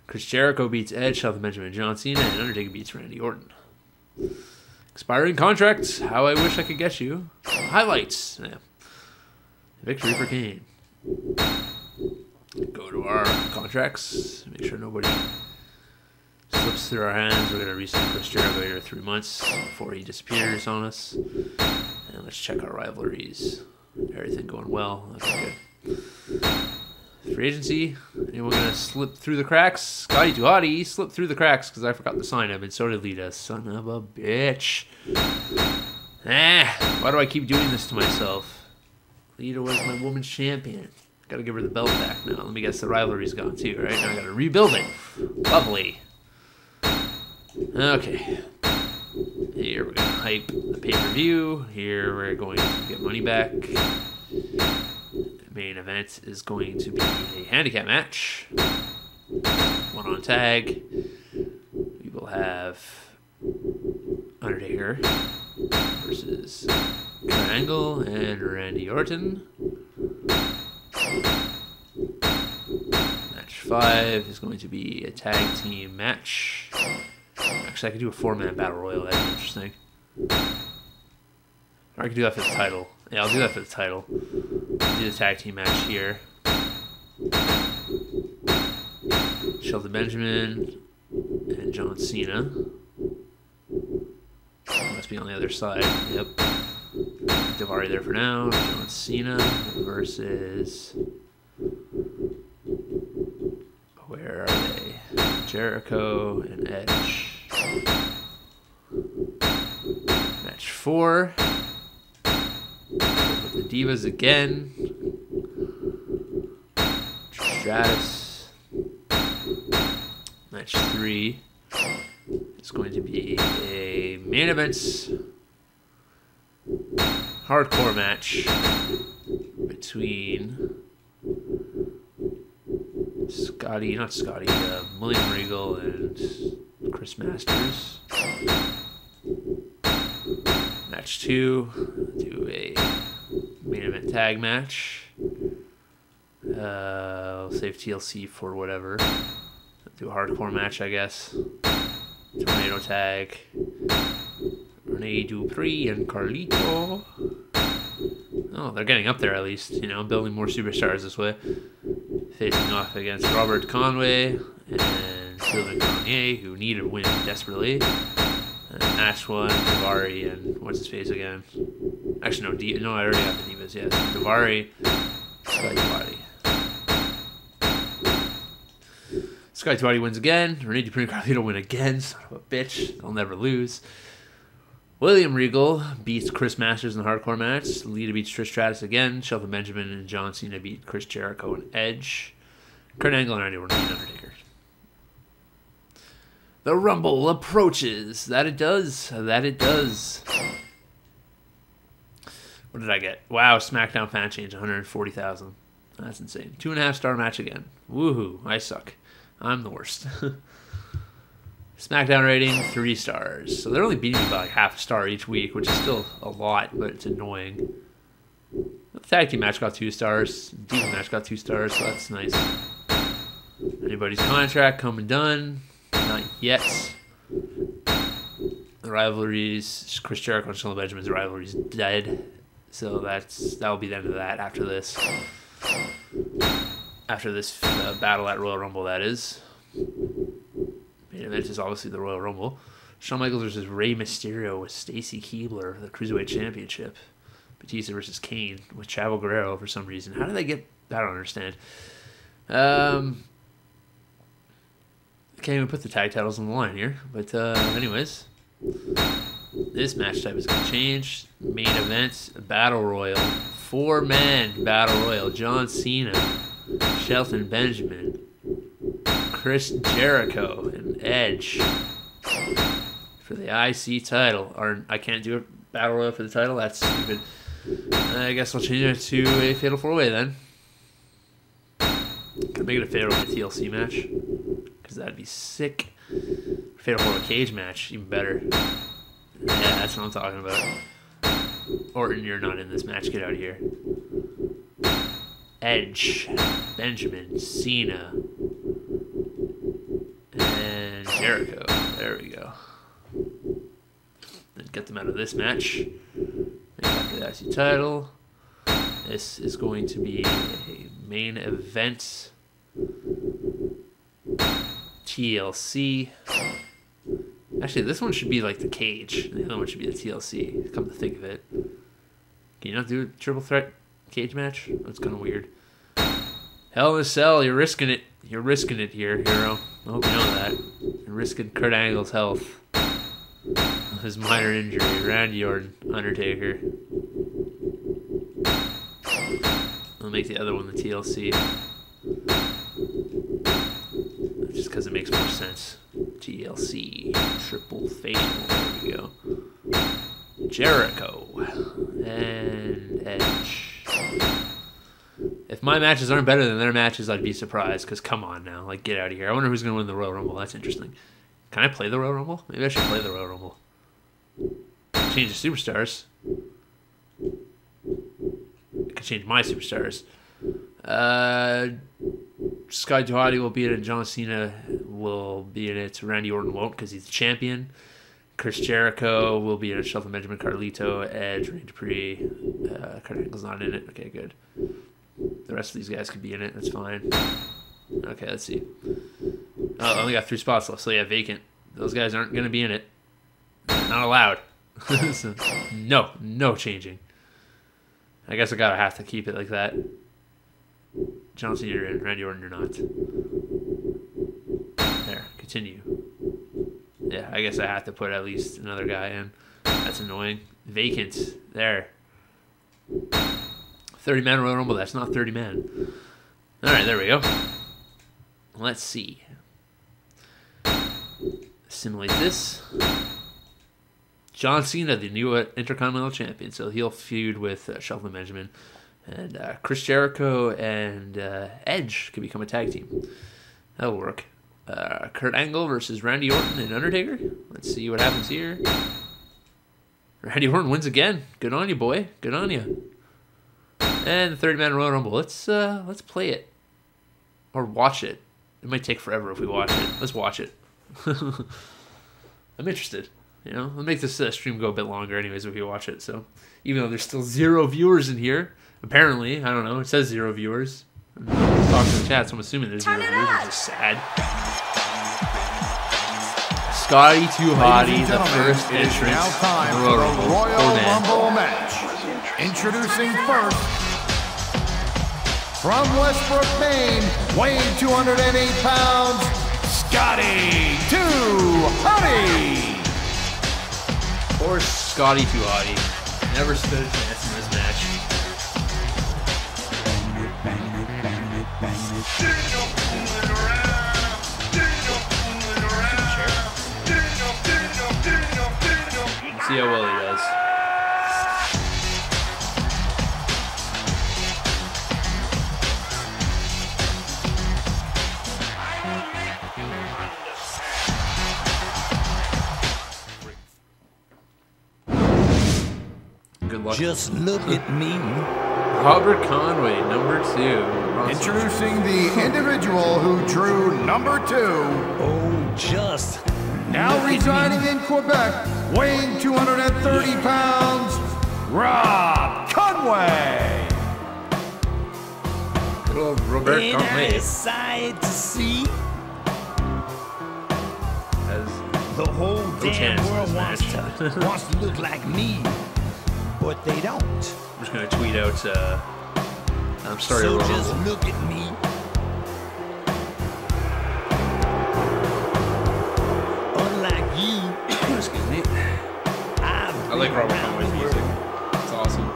Chris Jericho beats Edge, Shelton Benjamin and John Cena, and Undertaker beats Randy Orton. Expiring contracts, how I wish I could get you. Highlights. Yeah. Victory for Kane. Go to our contracts, make sure nobody slips through our hands. We're going to re-sign Chris Jericho here 3 months before he disappears on us. And let's check our rivalries. Everything going well. Okay, good. Free agency. Anyone going to slip through the cracks? Scotty Duhati slipped through the cracks because I forgot to sign him, and so did Lita. Son of a bitch. Why do I keep doing this to myself? Lita was my women's champion. Gotta give her the belt back now. Let me guess, the rivalry's gone too, right? Now I gotta rebuild it. Lovely. Okay. Here we're gonna hype the pay-per-view. Here we're going to get money back. The main event is going to be a handicap match. 1 on tag. We will have Undertaker versus Kurt Angle and Randy Orton. Match 5 is going to be a tag team match. Actually, I could do a 4-man battle royal. That'd be interesting. Or I could do that for the title. Yeah, I'll do that for the title. Do the tag team match here. Shelton Benjamin and John Cena. Must be on the other side. Yep. Daivari there for now. John Cena versus... Where are they? Jericho and Edge. Match 4. With the Divas again. Stratus. Match 3 is going to be a main event hardcore match between William Regal and Chris Masters. Match 2, do a main event tag match. I'll save TLC for whatever. Do a hardcore match, I guess. Tornado tag. Rene Dupree and Carlito. Oh, they're getting up there at least. You know, building more superstars this way. Facing off against Robert Conway and Sylvan Grundy, who need a win desperately. And match 1, Daivari and what's his face again? Actually, no, I already got the Divas. Yes, Daivari, Scotty Duhati. Scotty Duhati wins again. Rene Dupree and Carlito win again. Son of a bitch. They'll never lose. William Regal beats Chris Masters in the hardcore match. Lita beats Trish Stratus again. Shelton Benjamin and John Cena beat Chris Jericho and Edge. Kurt Angle and Randy Orton beat Undertaker. The Rumble approaches. That it does. That it does. What did I get? Wow, SmackDown fan change, 140,000. That's insane. 2.5-star match again. Woohoo, I suck. I'm the worst. SmackDown rating, 3 stars. So they're only beating me by like half a star each week, which is still a lot, but it's annoying. The tag team match got 2 stars. Diva match got 2 stars, so that's nice. Anybody's contract come and done? Not yet. The rivalries, Chris Jericho and Shelton Benjamin's rivalry's dead. So that'll be the end of that after this. After this battle at Royal Rumble, that is. Main event is obviously the Royal Rumble. Shawn Michaels versus Rey Mysterio with Stacy Keibler for the Cruiserweight Championship. Batista versus Kane with Chavo Guerrero for some reason. How did they get... I don't understand. Can't even put the tag titles on the line here. But anyways, this match type is going to change. Main event, Battle Royal. 4-man Battle Royal. John Cena, Shelton Benjamin, Chris Jericho, and Edge for the IC title. Or I can't do a Battle Royal for the title. That's stupid. I guess I'll change it to a Fatal 4-Way then. Could make it a Fatal 4-Way TLC match, because that'd be sick. Fatal 4-Way cage match, even better. Yeah, that's what I'm talking about. Orton, you're not in this match. Get out of here. Edge, Benjamin, Cena, and Jericho. There we go. Then get them out of this match. After the IC title. This is going to be a main event TLC. Actually, this one should be like the cage. The other one should be the TLC, come to think of it. Can you not do a triple threat cage match? That's kind of weird. Hell in a Cell, you're risking it. You're risking it here, Hero. I hope you know that. You're risking Kurt Angle's health. His minor injury. Randy Orton, Undertaker. I'll make the other one the TLC. Just because it makes more sense. TLC. Triple Fatal. There we go. Jericho. And Edge. If my matches aren't better than their matches, I'd be surprised. Because come on now. Like, get out of here. I wonder who's going to win the Royal Rumble. That's interesting. Can I play the Royal Rumble? Maybe I should play the Royal Rumble. Change the superstars. I could change my superstars. Sky Duhati will be in it. John Cena will be in it. Randy Orton won't because he's the champion. Chris Jericho will be in it. Shelton Benjamin, Carlito, Edge, Rey Dupree. Kurt Angle's not in it. Okay, good. The rest of these guys could be in it. That's fine. Okay, let's see. Oh, I only got 3 spots left, so yeah, vacant. Those guys aren't going to be in it. Not allowed. So, no changing. I guess I gotta have to keep it like that. John Cena, you're in. Randy Orton, you're not. There, continue. Yeah, I guess I have to put at least another guy in. That's annoying. Vacant. There. 30-man Royal Rumble. That's not 30-man. Alright, there we go. Let's see. Simulate this. John Cena, the new Intercontinental Champion, so he'll feud with Shelton Benjamin. And Chris Jericho and Edge can become a tag team. That'll work. Kurt Angle versus Randy Orton and Undertaker. Let's see what happens here. Randy Orton wins again. Good on you, boy. Good on you. And the 30-man Royal Rumble. Let's play it. Or watch it. It might take forever if we watch it. Let's watch it. I'm interested. You know, we'll make this stream go a bit longer anyways if you watch it. So, even though there's still 0 viewers in here, apparently, I don't know, it says 0 viewers. Talk to the chat, so I'm assuming there's 0 viewers, which is sad. Scotty Too Hottie, the first entrance in the Royal Rumble match. Introducing first, from Westbrook, Maine, weighing 208 pounds, Scotty Too Hottie. Or Scotty Too Hottie. Never stood a chance in this match. Let's see how well he does. Good luck. Just look at me. Robert Conway, number 2. Introducing the individual who drew number 2. Oh, just. Now residing in Quebec, weighing 230 pounds, Rob Conway. Good old Robert Ain't Conway. I a sight to see? The whole damn chance in world this match. wants to look like me, but they don't. I'm just going to tweet out starting So Royal just Rumble. look at me. like Robert Conway's music. It's awesome.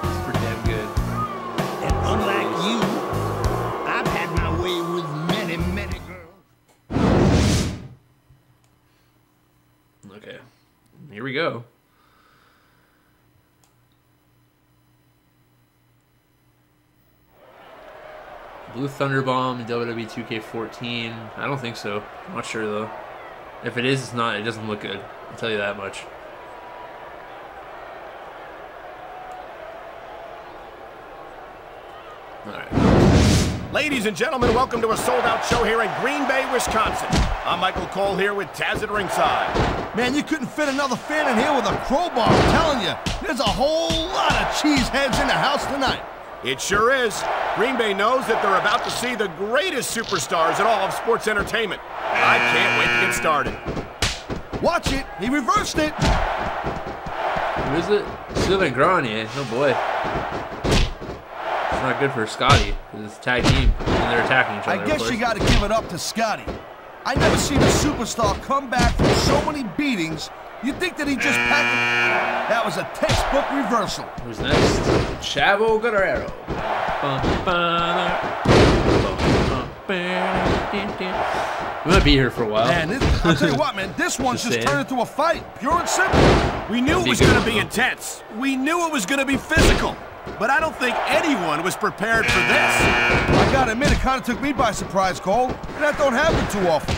It's pretty damn good. And unlike you, I've had my way with many, many girls. Okay, here we go. Blue Thunder Bomb in WWE 2K14. I don't think so. I'm not sure though. If it is, it's not. It doesn't look good. I'll tell you that much. All right. Ladies and gentlemen, welcome to a sold-out show here in Green Bay, Wisconsin. I'm Michael Cole here with Taz at ringside. Man, you couldn't fit another fan in here with a crowbar. I'm telling you, there's a whole lot of cheeseheads in the house tonight. It sure is. Green Bay knows that they're about to see the greatest superstars in all of sports entertainment. I can't wait to get started. Watch it. He reversed it. Who is it? Sylvain Grenier. Oh boy. It's not good for Scotty. It's a tag team and they're attacking each other. I guess you got to give it up to Scotty. I never seen a superstar come back from so many beatings. You'd think that he just packed it. That was a textbook reversal. Who's next? Chavo Guerrero. We might be here for a while. Man, I'll tell you what, man, this one's just turned into a fight. Pure and simple. We knew it was going to be intense. We knew it was going to be physical. But I don't think anyone was prepared for this. I gotta admit, it kind of took me by surprise, Cole. And that don't happen too often.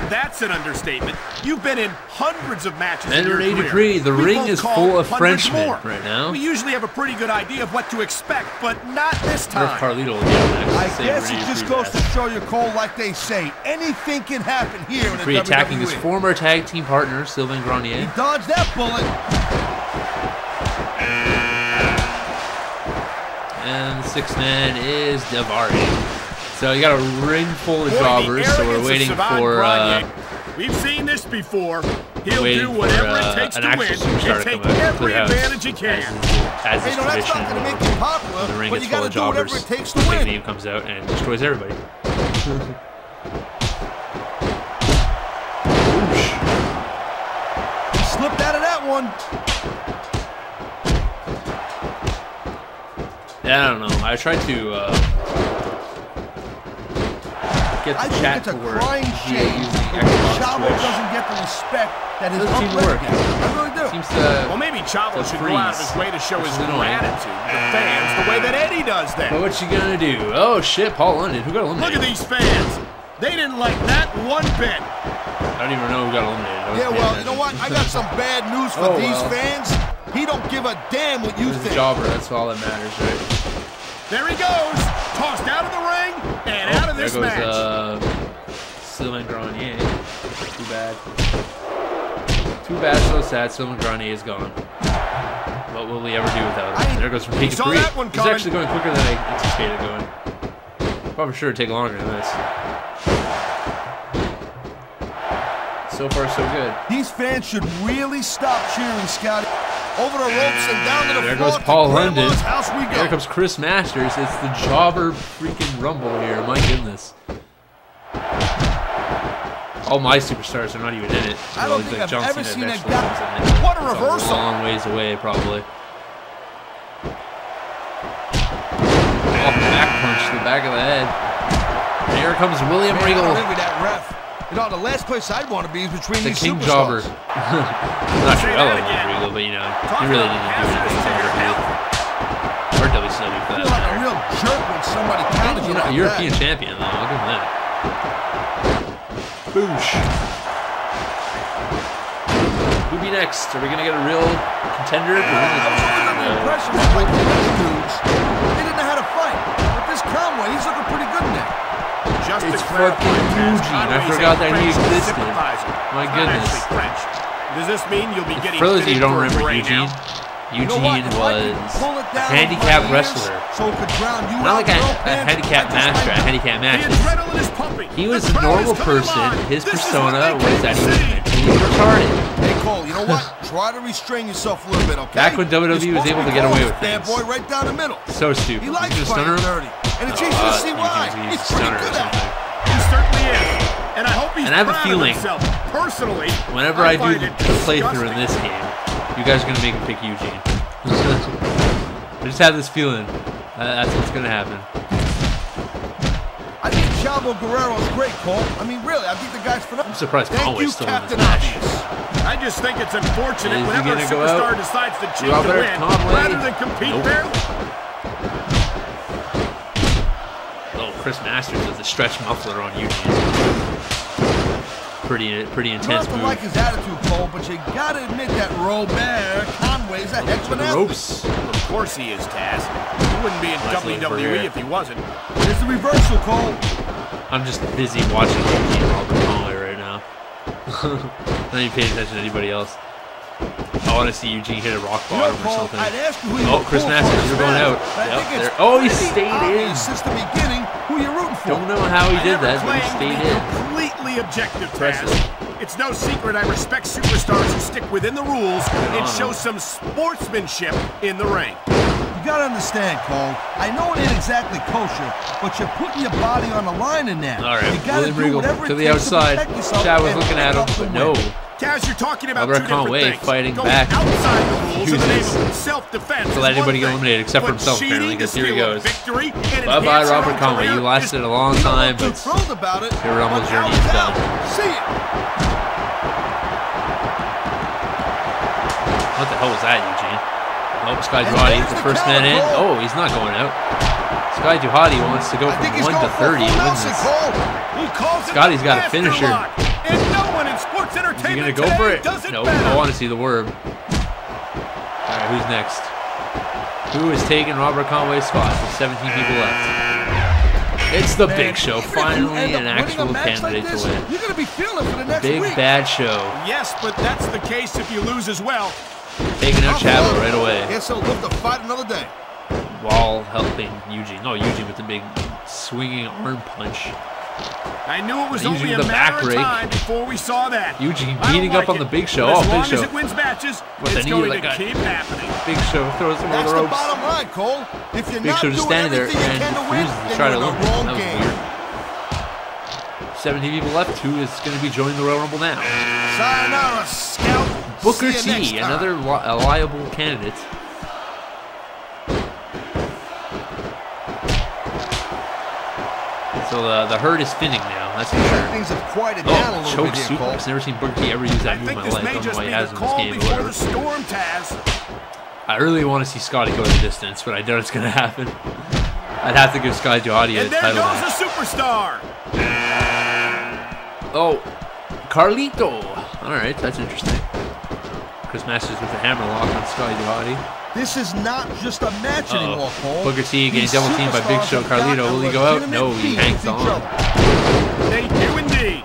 That's an understatement. You've been in hundreds of matches in your Under 80 career. degree, the We ring both is call full of hundreds Frenchmen more. right now. We usually have a pretty good idea of what to expect, but not this I wonder if time. Carlito will get next. I Save guess Renee it just Dupree goes to match. show you, Cole, like they say, anything can happen here in the Dupree attacking his WWE. former tag team partner, Sylvain He Grenier. dodged that bullet. And the sixth man is Davari. So you got a ring full of jobbers, so we're waiting for We've seen this before. He'll waiting do whatever for, it takes an to actual win superstar and to take come out and every clear house, advantage he can. as Hey, is no, that's tradition. not going to make you popular, The ring but gets you full got of to do whatever jobbers. it takes to Big win. name comes out and destroys everybody. He slipped out of that one. Yeah, I don't know. I tried to get I the think chat it's to a work crying via shame using if Xbox Chavo Twitch. doesn't get the respect that his Doesn't seem to upline work. gets. I really do. Seems to. Well, maybe Chavo to should go out of his freeze, way to show which his is annoying. gratitude to the fans the way that Eddie does But them. what you gonna do? Oh shit, Paul London. Who got Look eliminated? at these fans. They didn't like that one bit. I don't even know who got eliminated. I was Yeah, paying well, you know attention. what? I got some bad news for Oh, these well. fans. He don't give a damn what you He's a think. jobber. That's all that matters, right? There he goes. Tossed out of the ring and out of this there match. goes Sylvain Grenier. Too bad. Too bad, so sad. Sylvain Grenier is gone. What will we ever do without him? There goes Renee saw Dupree. that one He's coming. actually going quicker than I anticipated going. Probably sure it'd take longer than this. So far, so good. These fans should really stop cheering, Scotty. Over the ropes and down to the There floor. goes Paul to London. Grandma's house we Here go. comes Chris Masters. It's the jobber freaking rumble here. My goodness. All my superstars are not even in it. I don't think I've ever seen a guy- What a It's reversal. a long ways away, probably. Oh, back punch to the back of the head. And here comes William Man, I Regal, don't envy that ref. You know, the last place I'd want to be is between the these King superstars. Jobber. I'm not sure I love William Regal, but you know, he really didn't do anything for WWE. Or WCW for I that feel like a matter. real jerk when somebody counters You you know, like European that. champion though. Look at that. Boosh. Who'll be next? Are we gonna get a real contender? I was always under the impression that like the other dudes, they didn't know how to fight. But this Conway, he's looking pretty good now. Just It's to clarify, fucking Eugene. I Conway's forgot a that he French existed. sympathizer. My Not goodness. actually French. Does this mean you'll be getting For those of you who fitted don't for a remember parade Eugene, now? You know what? Eugene If I could was pull it a down handicap with my ears wrestler. so it could drown you Not out, like a girlfriend, handicap I just master like at handicap The matches. adrenaline is pumping. He was The a crowd normal is coming person. alive. His This is what persona they was came that to he was see. mentally retarded. Hey, Cole, you know what? Try to restrain yourself a little bit, okay? Back when WWE was You're supposed able to be get away calling with this bad things. boy right down the middle. So stupid. He likes You just stunner fighting him? dirty. And it's easy to see why. Eugene's He's pretty stunner or good at it. something. He certainly is. And I hope he's And I have a proud of feeling himself. Personally, whenever I do find the it playthrough in disgusting. this game, you guys are going to make me pick Eugene. I just have this feeling that's what's going to happen. I think Chavo Guerrero's great, Cole. I mean, really, I think the guy's phenomenal. I'm surprised Thank Conway's you, still in this Captain match. Obvious. I just think it's unfortunate Is he whenever a gonna go superstar out? decides to choose Robert to win Conway? rather than compete Nope. fairly. Oh, Chris Masters with the stretch muffler on Eugene. Pretty You intense don't have to move. like his attitude, Cole, but you gotta admit that Robert Conway's a heck of To an the athlete. ropes. Of course he is, Taz. He wouldn't be in Nice little WWE overhead. if he wasn't. Here's the reversal, Cole. I'm just busy watching Eugene and Robert Conway right now. Not even paying attention to anybody else. I want to see Eugene hit a rock You know, bottom or Cole, something. I'd ask you who you Oh, were Chris pulling Masters, for you're this going match, out. but I Yep, think it's there. Oh, he pretty stayed in. obvious since the beginning who you're rooting for. Don't know how he I did never that, but he claimed to stayed be in. completely objective, Impressive. Taz. It's no secret I respect superstars who stick within the rules and show some sportsmanship in the ring. You gotta understand, Cole. I know it ain't exactly kosher, but you're putting your body on the line in that. All right, you gotta William do Regal whatever to it the takes outside. protect yourself Chad was and looking pick at him, up the but win. no. Taz, you're talking about Robert two different Conway things. fighting Going back. outside the rules in the name Uses of self-defense to let is one anybody get thing, eliminated except for but himself, apparently, cheating to because here he steal a goes. victory and Bye-bye, enhance your Robert own Conway. career You lasted is a long You don't time, look too but thrilled about it. your Rumble's but journey out is out. done. See it. What the hell was that, Eugene? Oh, Sky Duhati, the first man in. Oh, he's not going out. Sky Duhati wants to go I think from he's 1 to going for 30 and win Nelson, this. Cole. He calls it Scotty's the got a master finisher. lock, and no one in sports Is he entertainment going to go for today it? does it No, better. I want to see the worm. All right, who's next? Who is taking Robert Conway's spot with 17 people left? It's the Man, Big Show, even if you finally end up an winning a actual match like candidate this, to win. You're gonna be feeling it for the next Big week. Bad Show, Yes, but that's the case if you lose as well. taking out Chavo right away Guess he'll live to fight another day. while helping Eugene. No, Eugene with the big swinging arm punch. I knew it was Eugene only a with the matter back of rake. time before we saw that. Eugene I don't beating like up on it, the Big Show. but Oh, as Big long Show. as it wins matches, With the it's knee going like to that. keep happening. Big Show throws him over That's the the ropes. bottom line, Cole. If you're Big not Show just doing standing there everything you and can to win, refuses to then try to you're in eliminate the him. wrong That was game. weird. 17 people left. Who is going to be joining the Royal Rumble now? Sayonara, Scout. Booker See you next T, time. another liable candidate. So the herd is spinning now, that's for sure. Things have quieted down a Oh, little choke bit here, Cole. suplex. Never seen Booker T ever use that I move in think my this life. I may don't know just why be he the has in this calm game, but before whatever. the storm, Taz. I really want to see Scotty go the distance, but I doubt it's going to happen. I'd have to give Sky Duhati a And there title goes match. a superstar. Oh, Carlito. All right, that's interesting. Chris Masters with the hammer lock on Sky Duhati. This is not just a match anymore, Cole. Booker T getting These double teamed by Big superstars Show. have got Carlito, a will he go out? legitimate No, he beef hangs with each on. other. They do indeed.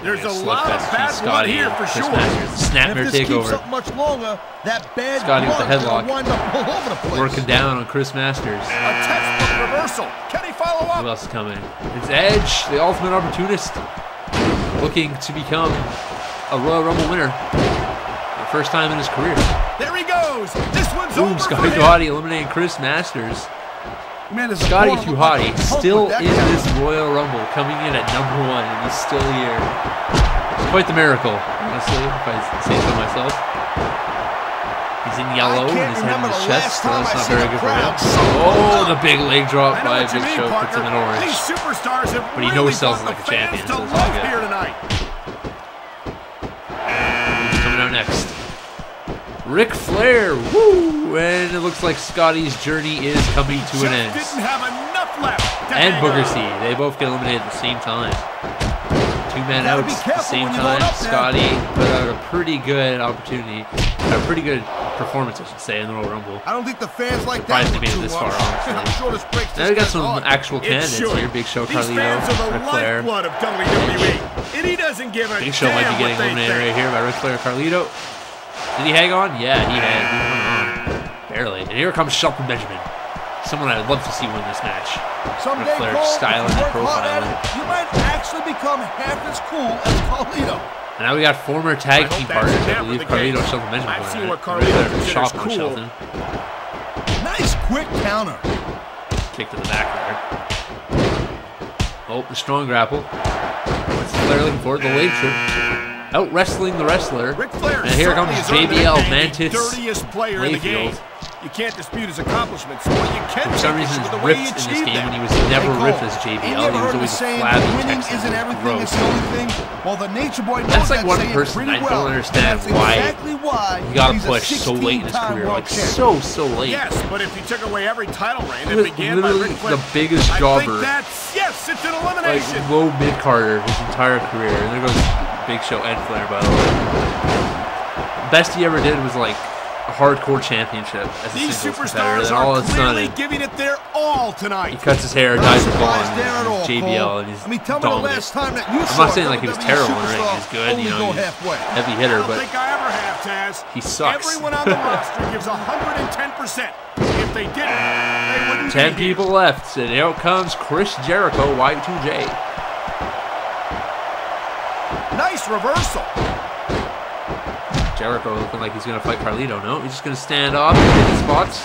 There's Yeah, a lot of slugfest bad between blood Scotty here and for Chris sure. Masters. And if Snapmare this keeps takeover. up much longer, that bad Scotty with the blood's gonna headlock. wind up all over the place. Working down on Chris Masters. A textbook reversal. Can he follow Who up? else is coming? It's Edge, the ultimate opportunist, looking to become a Royal Rumble winner. The first time in his career. There he goes. This one's Boom, over for Scotty him. Duhati eliminating Chris Masters. Man, there's a Scotty corner look like Duhati a punk still with that in guy. this Royal Rumble, coming in at #1, and he's still here. It's quite the miracle, honestly, if I say so myself. He's in yellow, I and can't his head in remember his the chest, last so time that's I not seen very a good for him. crowd so Oh, up. the big leg drop I know by what you Big mean, Show, puts him partner. in orange. These superstars have But he really knows sells brought like a the fans champion, to so it's all love good. here tonight. Who's coming out next? Ric Flair, woo! And it looks like Scotty's journey is coming to an Just end. didn't have enough left to And hang Booker on. T, they both get eliminated at the same time. Two men Gotta out be at the careful same when you're time. going up there. Scotty put out a pretty good opportunity, a pretty good performance, I should say, in the Royal Rumble. I don't think the fans like Surprised that he one made it too this far, much. honestly. I'm sure this breaks Now this we got guy's some heart. actual It candidates should. here. Big Show, These fans are Carlito, the Ric Flair. lifeblood of WWE, and he doesn't give a Big Show might be damn getting what they eliminated right think. here by Ric Flair, Carlito. Did he hang on? Yeah, he had. He hung on. Barely. And here comes Shelton Benjamin. Someone I'd love to see win this match. Someday, Ric Flair Cole, styling if you and work hard at profiling. it, you might actually become half as cool as Carlito. And now we got former tag I hope team that's partners, I never believe, the Carlito case. and Shelton Benjamin. I've going seen at what it. Carlito Ric Flair considers chop on cool. Shelton. Nice quick counter. Kick to the back there. Oh, the strong grapple. What's Flair looking for? The leg trip. Out wrestling the wrestler. And here comes JBL Mantis dirtiest player in the game. Layfield. You can't dispute his accomplishments, but you can For some reason, he's ripped in this game when he was never ripped as JBL. He was always flabby, winning Texan, isn't everything, gross. it's the only thing. Well, the Nature Boy knows That's like that one saying person pretty I well. don't understand That's why exactly why he got he's a pushed so late in his 16-time career. world Like, champion. so late. Yes, but if you took away every title reign He that was began by literally Ric Flair, the biggest I jobber. think that's, yes, it's an Like, elimination. low mid-carder his entire career. And there goes Big Show and Flair, by the way. Best he ever did was, like, a hardcore championship as a These singles competitor. superstars Then all are of a sudden, clearly giving it their all tonight. he cuts his hair, Not dyes it surprised blonde, there at all, JBL, Cole. and he's I mean, tell me the dominant. last time that you I'm saw not saying like he was WWE terrible or anything. superstar He's good, only you go know, he's halfway. heavy I hitter, don't but think I ever have, Taz. he sucks. Everyone on the roster gives 110%. If they didn't, they wouldn't 10 be here. people left, and out comes Chris Jericho, Y2J. Nice reversal. Jericho looking like he's going to fight Carlito. No, he's just going to stand off and hit the spots.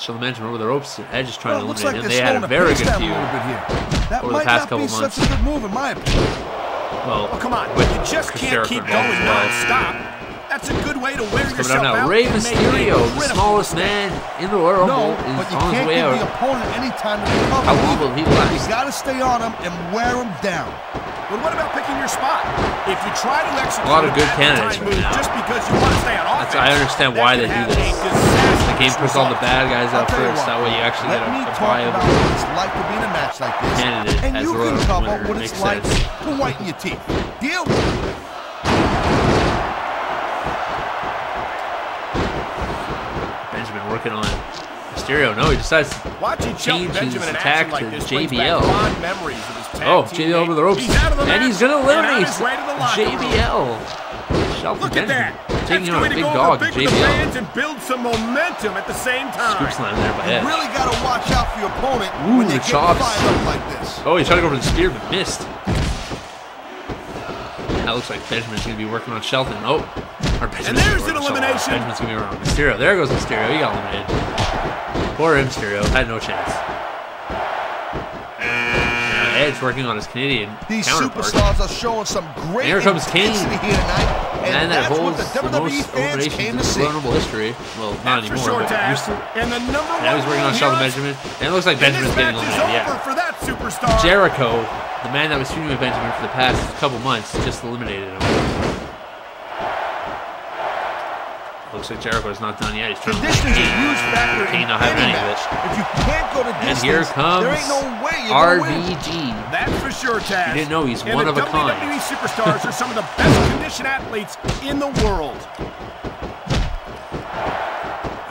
Show the mention over the ropes. Edge is trying to Looks eliminate like him. they're They had a slowing the very pace good down a feud. little bit here. That over the might past not be couple such a months. good move, in my opinion. Well, Oh, come on. with You just Chris can't Jericho keep involved going as well. non-stop. That's a good way to wear Coming yourself down now. out. Rey and make Mysterio, a the critical smallest mistake. man in the Royal Rumble, No, but is you on his can't way give out. the opponent any time to recover. How long will he last? You got to stay on him and wear him down. But what about picking your spot? If you try to execute A lot of good bad candidates time right move now. just because you want to stay on offense, I understand why they do that could this. have a disastrous The game puts all the result. bad guys I'll out tell you first. what, That way you actually let get me a talk about viable what it's like to be in a match like this, candidate and as you the can Royal cover winner. what Makes it's like sense. to whiten your teeth. Deal? Benjamin working on Mysterio. No, he decides to Watching change his Benjamin in attack action like to this brings back JBL. fond memories of his tag Oh, team JBL over the days. ropes. He's out of the And match he's going to and on eliminate his way to the locker room. JBL. Shelton Look at Benjamin that. taking That's on going a to big go dog, over big with the JBL. fans and build some momentum at the same time. Scoop slam there by You Edge. really got to watch out for your opponent Ooh, when they the get chops. fired up like this. Oh, he's trying to go for the spear, but missed. That looks like Benjamin's going to be working on Shelton. Oh, or Benjamin's And there's gonna an be working on elimination. Shelton. Benjamin's going to be around Mysterio. There goes Mysterio. He got eliminated. Poor Mysterio. Had no chance. Now Edge working on his Canadian These counterpart. superstars are showing some great Here comes Kane. intensity here tonight. And that that's holds what the the WWE most fans eliminations came in to see. Royal Rumble history. Well, not That's for anymore, sure, but Taz. used to. And the number one Now he's working on rule Shelton here Benjamin. And it looks like is this Benjamin's getting match is eliminated. over Yeah. for that superstar. Jericho, the man that was feuding with Benjamin for the past couple months, just eliminated him. Looks like Jericho's not done yet. He's trying to Conditioning is a huge factor in Kane not having any any of match. it. If you can't go to And distance, here comes there ain't no way you're going to win. RVD. That's for sure, Taz. You didn't know he's and one of a the kind. WWE superstars are some of the best conditioned athletes in the world.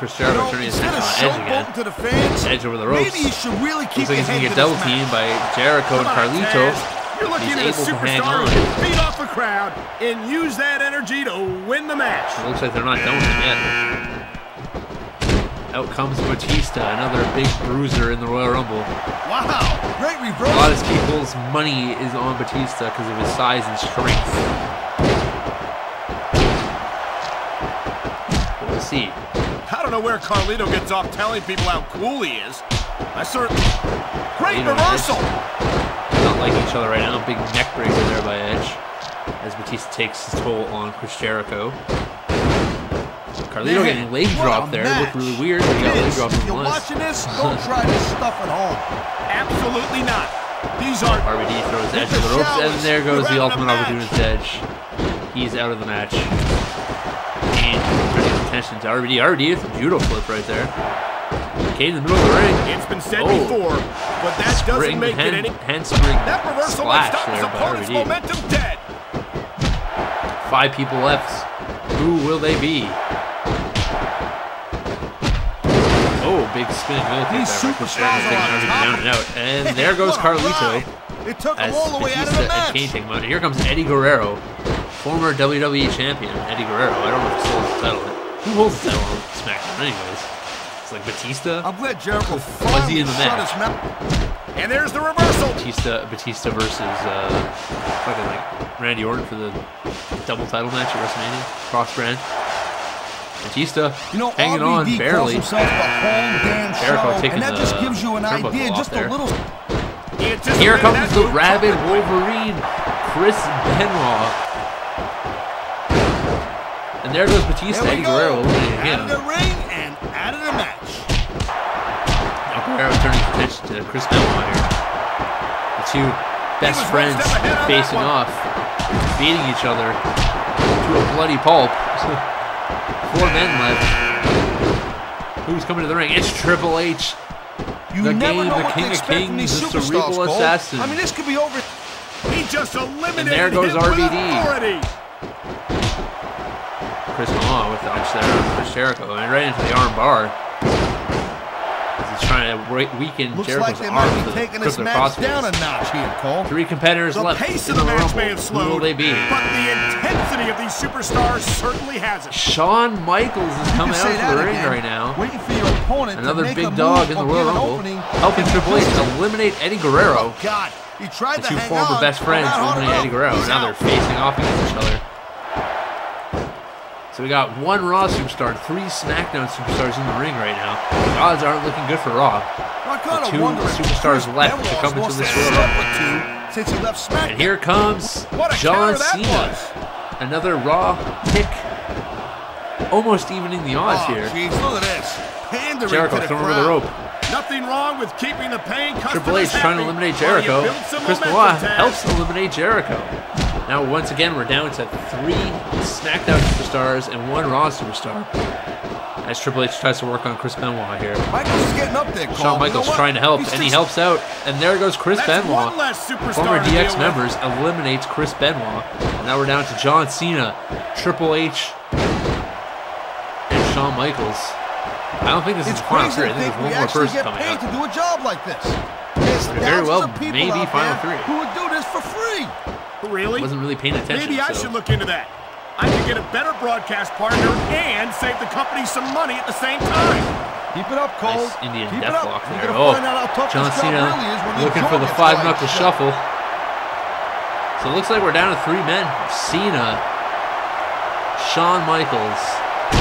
Chris You Jericho know, turning his instead attention of on Edge again. showboating to the fans, Edge over the ropes. maybe you should really keep Looks like your he's going head to to get this double teamed match. by Jericho and Come on, Carlito. Taz. You're looking He's at a able to hang superstar on. who can feed off the crowd and use that energy to win the match. It looks like they're not done with him yet. Out comes Batista, another big bruiser in the Royal Rumble. Wow, great A reversal. lot of people's money is on Batista because of his size and strength. But we'll see. I don't know where Carlito gets off telling people how cool he is. I certainly... Great Carlito and reversal! Edge not like each other right now. Big neck breaker there by Edge. As Batista takes his toll on Chris Jericho. Carlito getting leg what drop a there. match. Looked really weird. But he got leg Vince, drop if from you're once. watching this, don't try this stuff at home. Absolutely not. These are... RVD throws Edge Hit to the the ropes, and showers. there goes You're the out of the ultimate match. opportunist Edge. He's out of the match. Kane turning his attention to RVD. RVD with a judo flip right there. Kane in the middle of the ring. It's been said Oh. before, but that doesn't Spring make it any... handspring That reversal might splash stop his there by opponent's RVD. momentum dead. 5 people left. Who will they be? Oh, big spinning wheel kick These there by Chris superstars Jericho, taking are on RVD top. down and out. And there goes What a Carlito. ride. It took As him all the way out of Batista the and match. Kane take him out. Here comes Eddie Guerrero, former WWE champion. Eddie Guerrero. I don't know if he still holds the title. Who holds the title on SmackDown anyways? It's like Batista. I'm glad Jericho Was he finally in the shut match? his mouth. And there's the reversal. Batista versus fucking like Randy Orton for the double title match at WrestleMania. Cross brand. Batista You know, hanging RVD on calls barely. himself the whole damn Jericho show, taking and that the just gives you an turnbuckle idea, off just there. a little. Here comes the rabid Wolverine, Chris Benoit. And there goes Batista. Eddie Guerrero eliminating him. Out of the ring and out of the match. Now Guerrero turning his attention to Chris Benoit here. The two best friends facing off, beating each other to a bloody pulp. 4 men left. Who's coming to the ring? It's Triple H. The game, the King of Kings, the Cerebral Assassin. I mean, this could be over. He just eliminated And there goes him with RVD. authority. Chris Benoit with the punch there on Chris Jericho, and right into the arm bar. As he's trying to weaken Looks Jericho's like they arm might to be taking grip this their match down a crossface. notch here, Cole. 3 competitors The left pace in of the the match Rumble. may have Who will slowed, they be? but the intensity of these superstars certainly hasn't. Shawn Michaels is You coming can say out to that the ring again. right now. Waiting for your opponent Another to make big a dog move in the or Royal give an Rumble, opening. helping Triple H eliminate Eddie Guerrero. Oh, God. He tried The to two hang former on, best but friends not hard eliminate Eddie enough. Guerrero. He's Now out. they're facing off against each other. So we got 1 Raw superstar and 3 SmackDown superstars in the ring right now. The odds aren't looking good for Raw. I kinda The 2 wonder if superstars Chris left to Benoit's come into lost this that Royal step Rumble. or two since he left SmackDown. And here comes What a John counter that Cena. was. Another Raw pick. Almost evening the odds Oh, here. jeez, look at this. Pandering Jericho to the thrown over the crowd. rope. Nothing wrong with keeping the paying customers Triple H trying to happy eliminate while you Jericho. build some Chris momentum, Benoit Taz. helps eliminate Jericho. Now, once again, we're down to 3 SmackDown superstars and 1 Raw superstar. As Triple H tries to work on Chris Benoit here. Michaels is getting up there, Cole. Shawn Michaels trying to help, and he helps out. And there goes Chris That's Benoit. one less superstar Former to DX deal members eliminates Chris Benoit. And now we're down to John Cena, Triple H, and Shawn Michaels. I don't think this is It's the final crazy 3. I to think think there's we one more actually person get coming paid out. to do a job like this. There's But it very well thousands of people maybe out final there 3. who would do this for free. Really? Wasn't really paying attention. Maybe I so. should look into that. I could get a better broadcast partner and save the company some money at the same time. Keep it up, Cole. Nice Indian Keep it death up. lock You're there. gonna Oh, find out how tough John this job Cena really is when the looking for jaw the gets 5-knuckle wiped. shuffle. So it looks like we're down to 3 men. Cena, Shawn Michaels,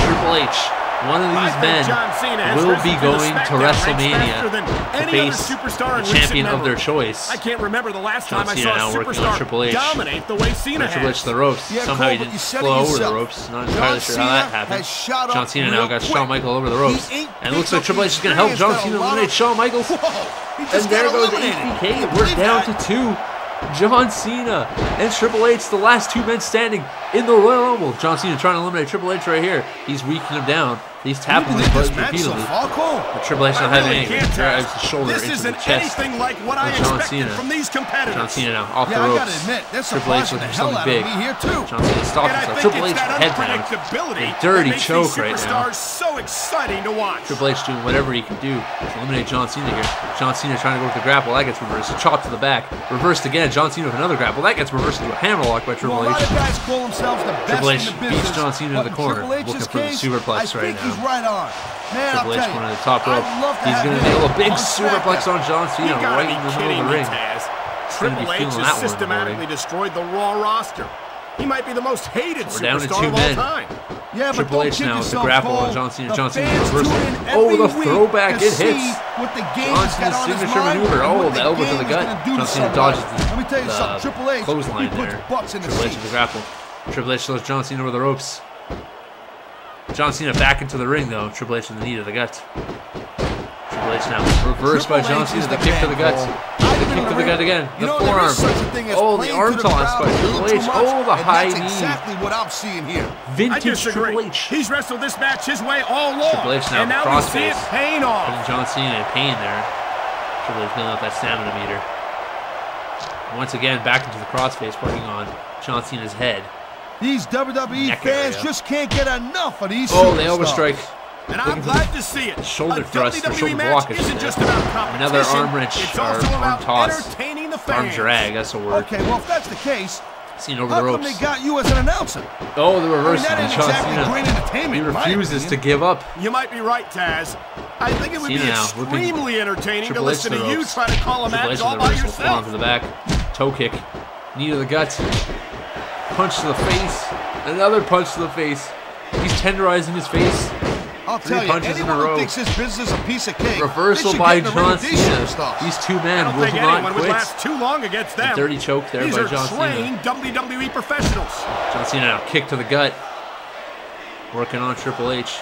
Triple H. One of I these think men John Cena has will risen be through the going to SmackDown ranks WrestleMania faster than to any other face superstar in the champion recent of their memory. choice. I can't remember the last John time I Cena saw now a working on superstar Triple H. dominate the way Cena Triple H has. to the ropes. Yeah, Somehow Cole, he but didn't you said it flow over the yourself. ropes. Not John entirely sure how that Cena happened. has shot up John Cena now real got quick. Shawn Michaels over the ropes. He ain't And it looks like picked Triple up H is going to help his John hands, Cena got a lot eliminate of- Shawn Michaels. Whoa, he And just there got goes eliminated. HBK. Can you We're believe down that? to 2. John Cena and Triple H, the last 2 men standing in the Royal Rumble. John Cena trying to eliminate Triple H right here. He's weakening him down. He's tapping You his believe this buttons match so repeatedly. far, Cole? But Triple H not I having really anything. can't He drives his shoulder This into the isn't chest anything like what I of John expected Cena. from these competitors. John Cena now off Yeah, the I ropes. gotta admit, that's Triple H surprising the looking for hell something out big. of me here, too. John Cena stalking And I himself. think Triple it's H that head down. unpredictability A dirty that makes choke these right now. superstars so exciting to watch. Triple H doing whatever he can do to eliminate John Cena here. John Cena trying to go with the grapple. That gets reversed. A chop to the back. Reversed again. John Cena with another grapple. That gets reversed into a hammerlock by Triple Well, a lot H. of guys call themselves the best Triple H in the beats business. John Cena to but the in corner, Triple H's looking for the case, superplex I right think now. he's right on. Man, Triple I'll H tell you, going to the top rope. I'd love to He's have going to him nail a big on superplex SmackDown. on John You Cena gotta right be in the middle kidding of the me, ring. Taz. He's gonna be Triple H feeling has that one in the systematically morning. destroyed the Raw roster. He might be the most hated We're down to superstar 2 of all men. time. Yeah, but Triple don't H kid now with the yourself, grapple Cole. on John Cena. The John Cena fans reversal. tune in Oh, every the week throwback. to It see hits. what the John game's got Cena's on his signature mind maneuver. and Oh, what the elbow to game the is gut. gonna do John to Cena somebody. dodges Let me tell you something. the Triple H, he clothesline puts there. butts in the Triple H seat. with the grapple. Triple H throws John Cena over the ropes. John Cena back into the ring though. Triple H in the knee to the gut. Triple H now reversed by Triple John H Cena. is The the kick to the man, gut. Cole. The kick to the gut again. You The know, there forearm. is such a thing as Oh, the playing arm to the toss crowd by a little Triple too H. much, Oh, the and high that's knee. exactly what I'm seeing here. I Vintage disagree. Triple H. He's wrestled this match his way all along. Triple H now and now we crossface. see it paying off. Putting John Cena in pain there. Triple H building up that stamina meter. Once again, back into the crossface, working on John Cena's head. These WWE Neck fans area. just can't get enough of these Oh, the superstars. elbow strike. And I'm Looking for glad to see it. shoulder A thrust or WWE shoulder match blockage isn't there. just about competition. Another arm wrench It's or also arm about toss. entertaining the Arm fans. drag, that's a word. Okay, well, if that's the case, Seen over how the come ropes. they got you as an announcer? Oh, the reverse that of ain't John exactly Cena. great entertainment, He in my refuses to opinion. give up. You might be right, Taz. I think it would Cena be now, whipping extremely entertaining to Triple H listen to to the you ropes. try to call a Triple match H all with the by reversal forearm yourself. to the back. Toe kick. Knee to the gut. Punch to the face. Another punch to the face. He's tenderizing his face. I'll tell you, punches in a anyone row. who thinks this business is a piece of cake, Reversal they should by get in the ring John with these Cena. superstars. These two I men don't will think not anyone would quit. last too long against A them. dirty choke there These by are John trained Cena. WWE professionals. John Cena now kick to the gut. Working on Triple H.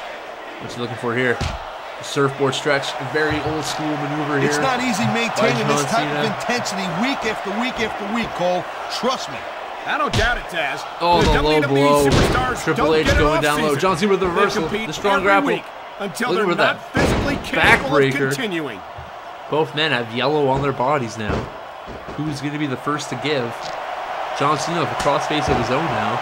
What's he looking for here? The surfboard stretch. A very old school maneuver here. It's not easy maintaining by this John type Cena. of intensity week after week after week, Cole. Trust me. I don't doubt it, Taz. Oh, the low WWE blow. superstars Triple don't H get an going down low. off-season. John Cena with the They reversal. compete The strong every grapple. week until Look they're at not that physically capable of backbreaker. continuing. Both men have yellow on their bodies now. Who's going to be the first to give? John Cena with a crossface of his own now.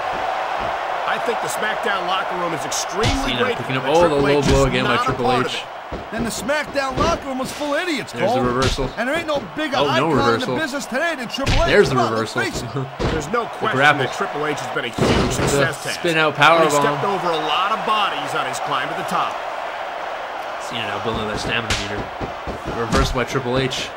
I think the SmackDown locker room is extremely Cena grateful picking up. that Oh, the Triple low H blow is again by not a Triple part H. of it. Then the SmackDown locker room was full of idiots, There's Cole. the reversal. And there ain't no bigger Oh, no icon in reversal. the business today than Triple H. There's the Come on, let's reversal. face it. There's no question grapple. that Triple H has been a huge success, Taz. spin out But power he stepped bomb. over a lot of bodies on his climb to the top. Cena now building that stamina meter. Reversal by Triple H.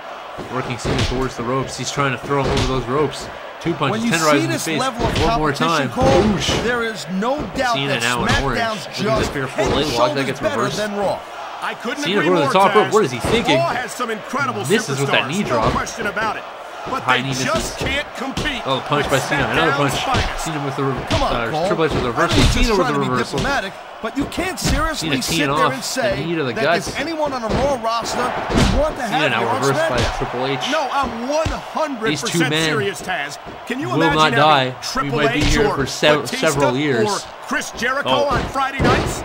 Working Cena towards the ropes. He's trying to throw him over those ropes. Two punches, When you tenderizing see the this face. level of One more competition, time. Cole, Boosh. there is no doubt Cena that now in orange. SmackDown's Look at this just fearful head and leg lock that shoulders gets better reversed. than Raw. I couldn't Cena agree going to more, the top rope. Taz. What is he thinking? Raw has some incredible Misses with that superstars, knee drop. no question about it. But High they knee misses. just can't compete. Oh, the punch by with Cena. Another punch. SmackDown's finest. Cena with the Come on, Cole. Triple H with the I reversal. know he's just Cena with trying the to be reversal. diplomatic, but you can't seriously Cena sit teeing there off and the say knee to the that guts. there's anyone on the Raw roster you want to Cena have now here on reversed by SmackDown. Triple H. No, I'm 100% These two men serious, Taz. Can you will imagine not die. having We Triple might be H here or for several Batista years. or Chris Jericho Oh. on Friday nights?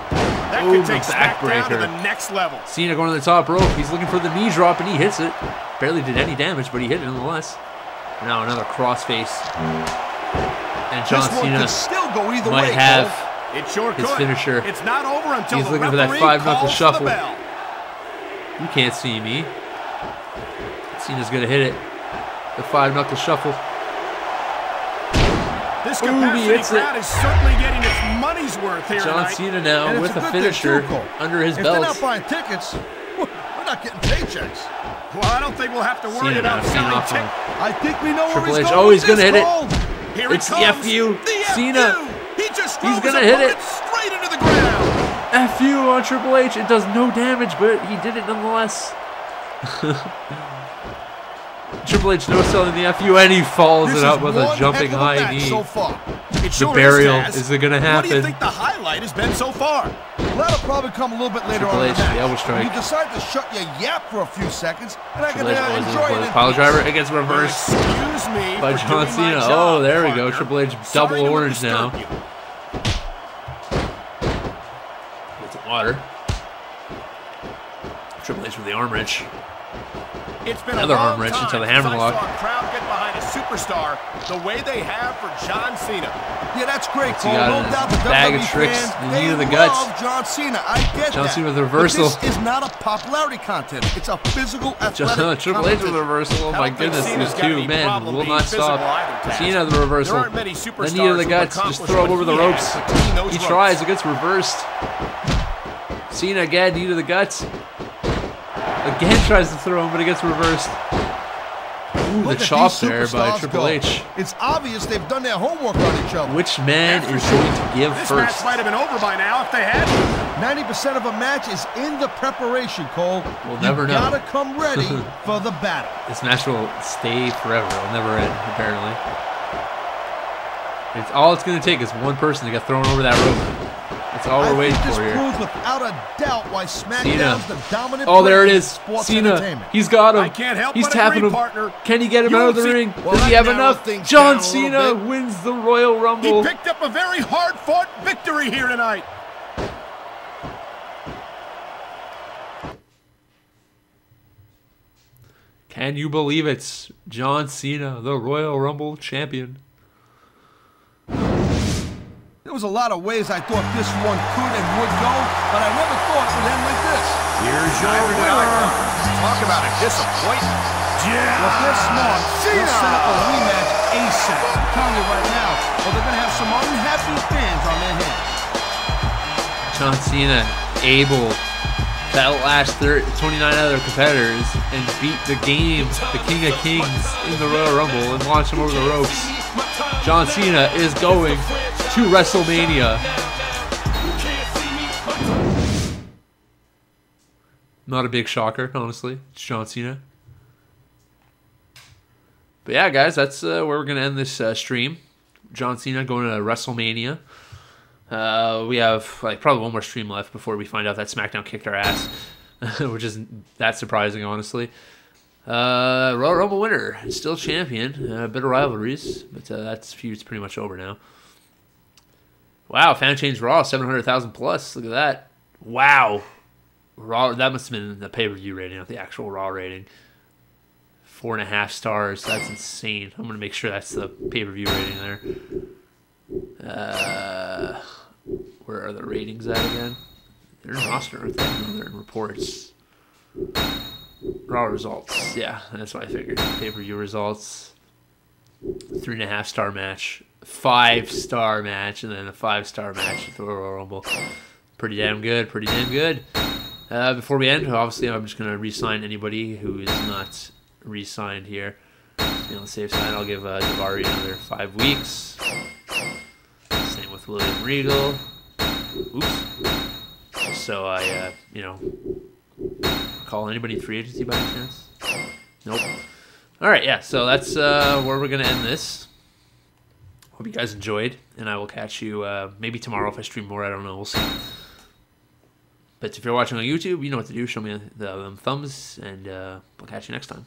That Boom, could take the SmackDown to backbreaker. the next level. Cena going to the top rope. He's looking for the knee drop, and he hits it. Barely did any damage, but he hit it nonetheless. Now another crossface. And John This one Cena could still go either might way, have Cole. It sure his could. finisher. It's not over until He's the looking for that referee five-knuckle calls shuffle. the bell. You can't see me. Cena's going to hit it. The five-knuckle shuffle. This Ooh, he capacity hits it. crowd is certainly getting its money's worth here John tonight. Cena now And it's with a good thing, finisher too, Cole. under his If they're belt. not buying tickets, we're not getting paychecks. Well, I don't think we'll have to worry Cena now about teeing selling off on tickets. I think we know where Triple he's H. going Oh, with he's gonna this, hit it. Cole. Here It's it the comes. FU. The Cena. FU. He just He's drove his gonna hit it. opponent straight into the ground. FU on Triple H. It does no damage, but he did it nonetheless. Triple H no selling the FU, and he follows This it out is with a one jumping heck of a high match knee. so far. It The sure burial. Taz. Is it going to What do you happen? think the highlight has been so far? That'll probably come a little bit later Triple on in H, the match. the elbow strike. You decide to shut your yap for a few seconds, and I can Triple H always enjoy looking for it. the in pile peace. driver. It gets reversed Excuse me by for John doing my Cena. job, Oh, there we go. partner. Triple H Sorry double to orange now. disturb you. With the water. Triple H with the arm wrench. It's been Another a long arm wrench time into the since hammer I lock. saw a crowd get behind a superstar the way they have for John Cena. Yeah, that's great, What's he Cole. got No in his doubt the bag of WWE tricks? fans, The knee they to the guts. love John Cena. I get John that. Cena with the reversal. But this is not a popularity contest. It's a physical athletic Triple H with competition. the reversal. Oh I my don't think goodness, Cena's these got two any men problem will being not physical stop. either, Taz. Cena the reversal. There aren't many The superstars knee to the who've guts. Just accomplished throw him what over the he ropes. has between those He ropes. tries. It gets reversed. Cena again, knee to the guts. Again tries to throw him, but it gets reversed. Ooh, the Look at chop these there by superstars Triple go. H. It's obvious they've done their homework on each other. Which man is going to give This first? match might have been over by now if they had. 90% of a match is in the preparation, Cole. We'll never know. You gotta come ready for the battle. This match will stay forever. It'll never end, apparently. It's all it's going to take is one person to get thrown over that rope. That's all we're waiting this for here. proves without a doubt why SmackDown's the dominant Oh, there it brand in is. sports Cena. entertainment. He's got him. I can't help He's but tapping agree, him. partner. Can he get him You out of the see- ring? Well, Does he that have narrows enough? things John down a little Cena bit. wins the Royal He Rumble. picked up a very hard-fought victory here tonight. Can you believe it's John Cena, the Royal Rumble champion? There was a lot of ways I thought this one could and would go, but I never thought it would end like this. Here's your winner. Talk about a disappointment. Well, if they're smart, they'll set up a rematch ASAP. I'm telling you right now, or they're going to have some unhappy fans on their hands. John Cena able to outlast 29 other competitors and beat the game, the King of Kings in the Royal Rumble and launch him over the ropes. John Cena is going to WrestleMania. Not a big shocker, honestly. It's John Cena. But yeah, guys, that's where we're going to end this stream. John Cena going to WrestleMania. We have like probably one more stream left before we find out that SmackDown kicked our ass, which isn't that surprising, honestly. Royal Rumble winner, still champion. A bit of rivalries, but that feud's pretty much over now. Wow, fan change Raw, 700,000 plus. Look at that. Wow. Raw, that must have been the pay-per-view rating, not the actual Raw rating. 4.5 stars. That's insane. I'm going to make sure that's the pay-per-view rating there. Where are the ratings at again? They're in roster, aren't they? No, they're in reports. Raw results. Yeah, that's what I figured. Pay-per-view results. 3.5 star match. 5-star match. And then a 5-star match at the Royal Rumble. Pretty damn good. Pretty damn good. Before we end, obviously, I'm just going to re-sign anybody who is not re-signed here. To be on the safe side, I'll give Davari another 5 weeks. Same with William Regal. Oops. So I, call anybody free agency by any chance? Nope. All right, yeah. So that's where we're gonna end this. Hope you guys enjoyed, and I will catch you maybe tomorrow if I stream more. I don't know. We'll see. But if you're watching on YouTube, you know what to do. Show me the thumbs, and I'll catch you next time.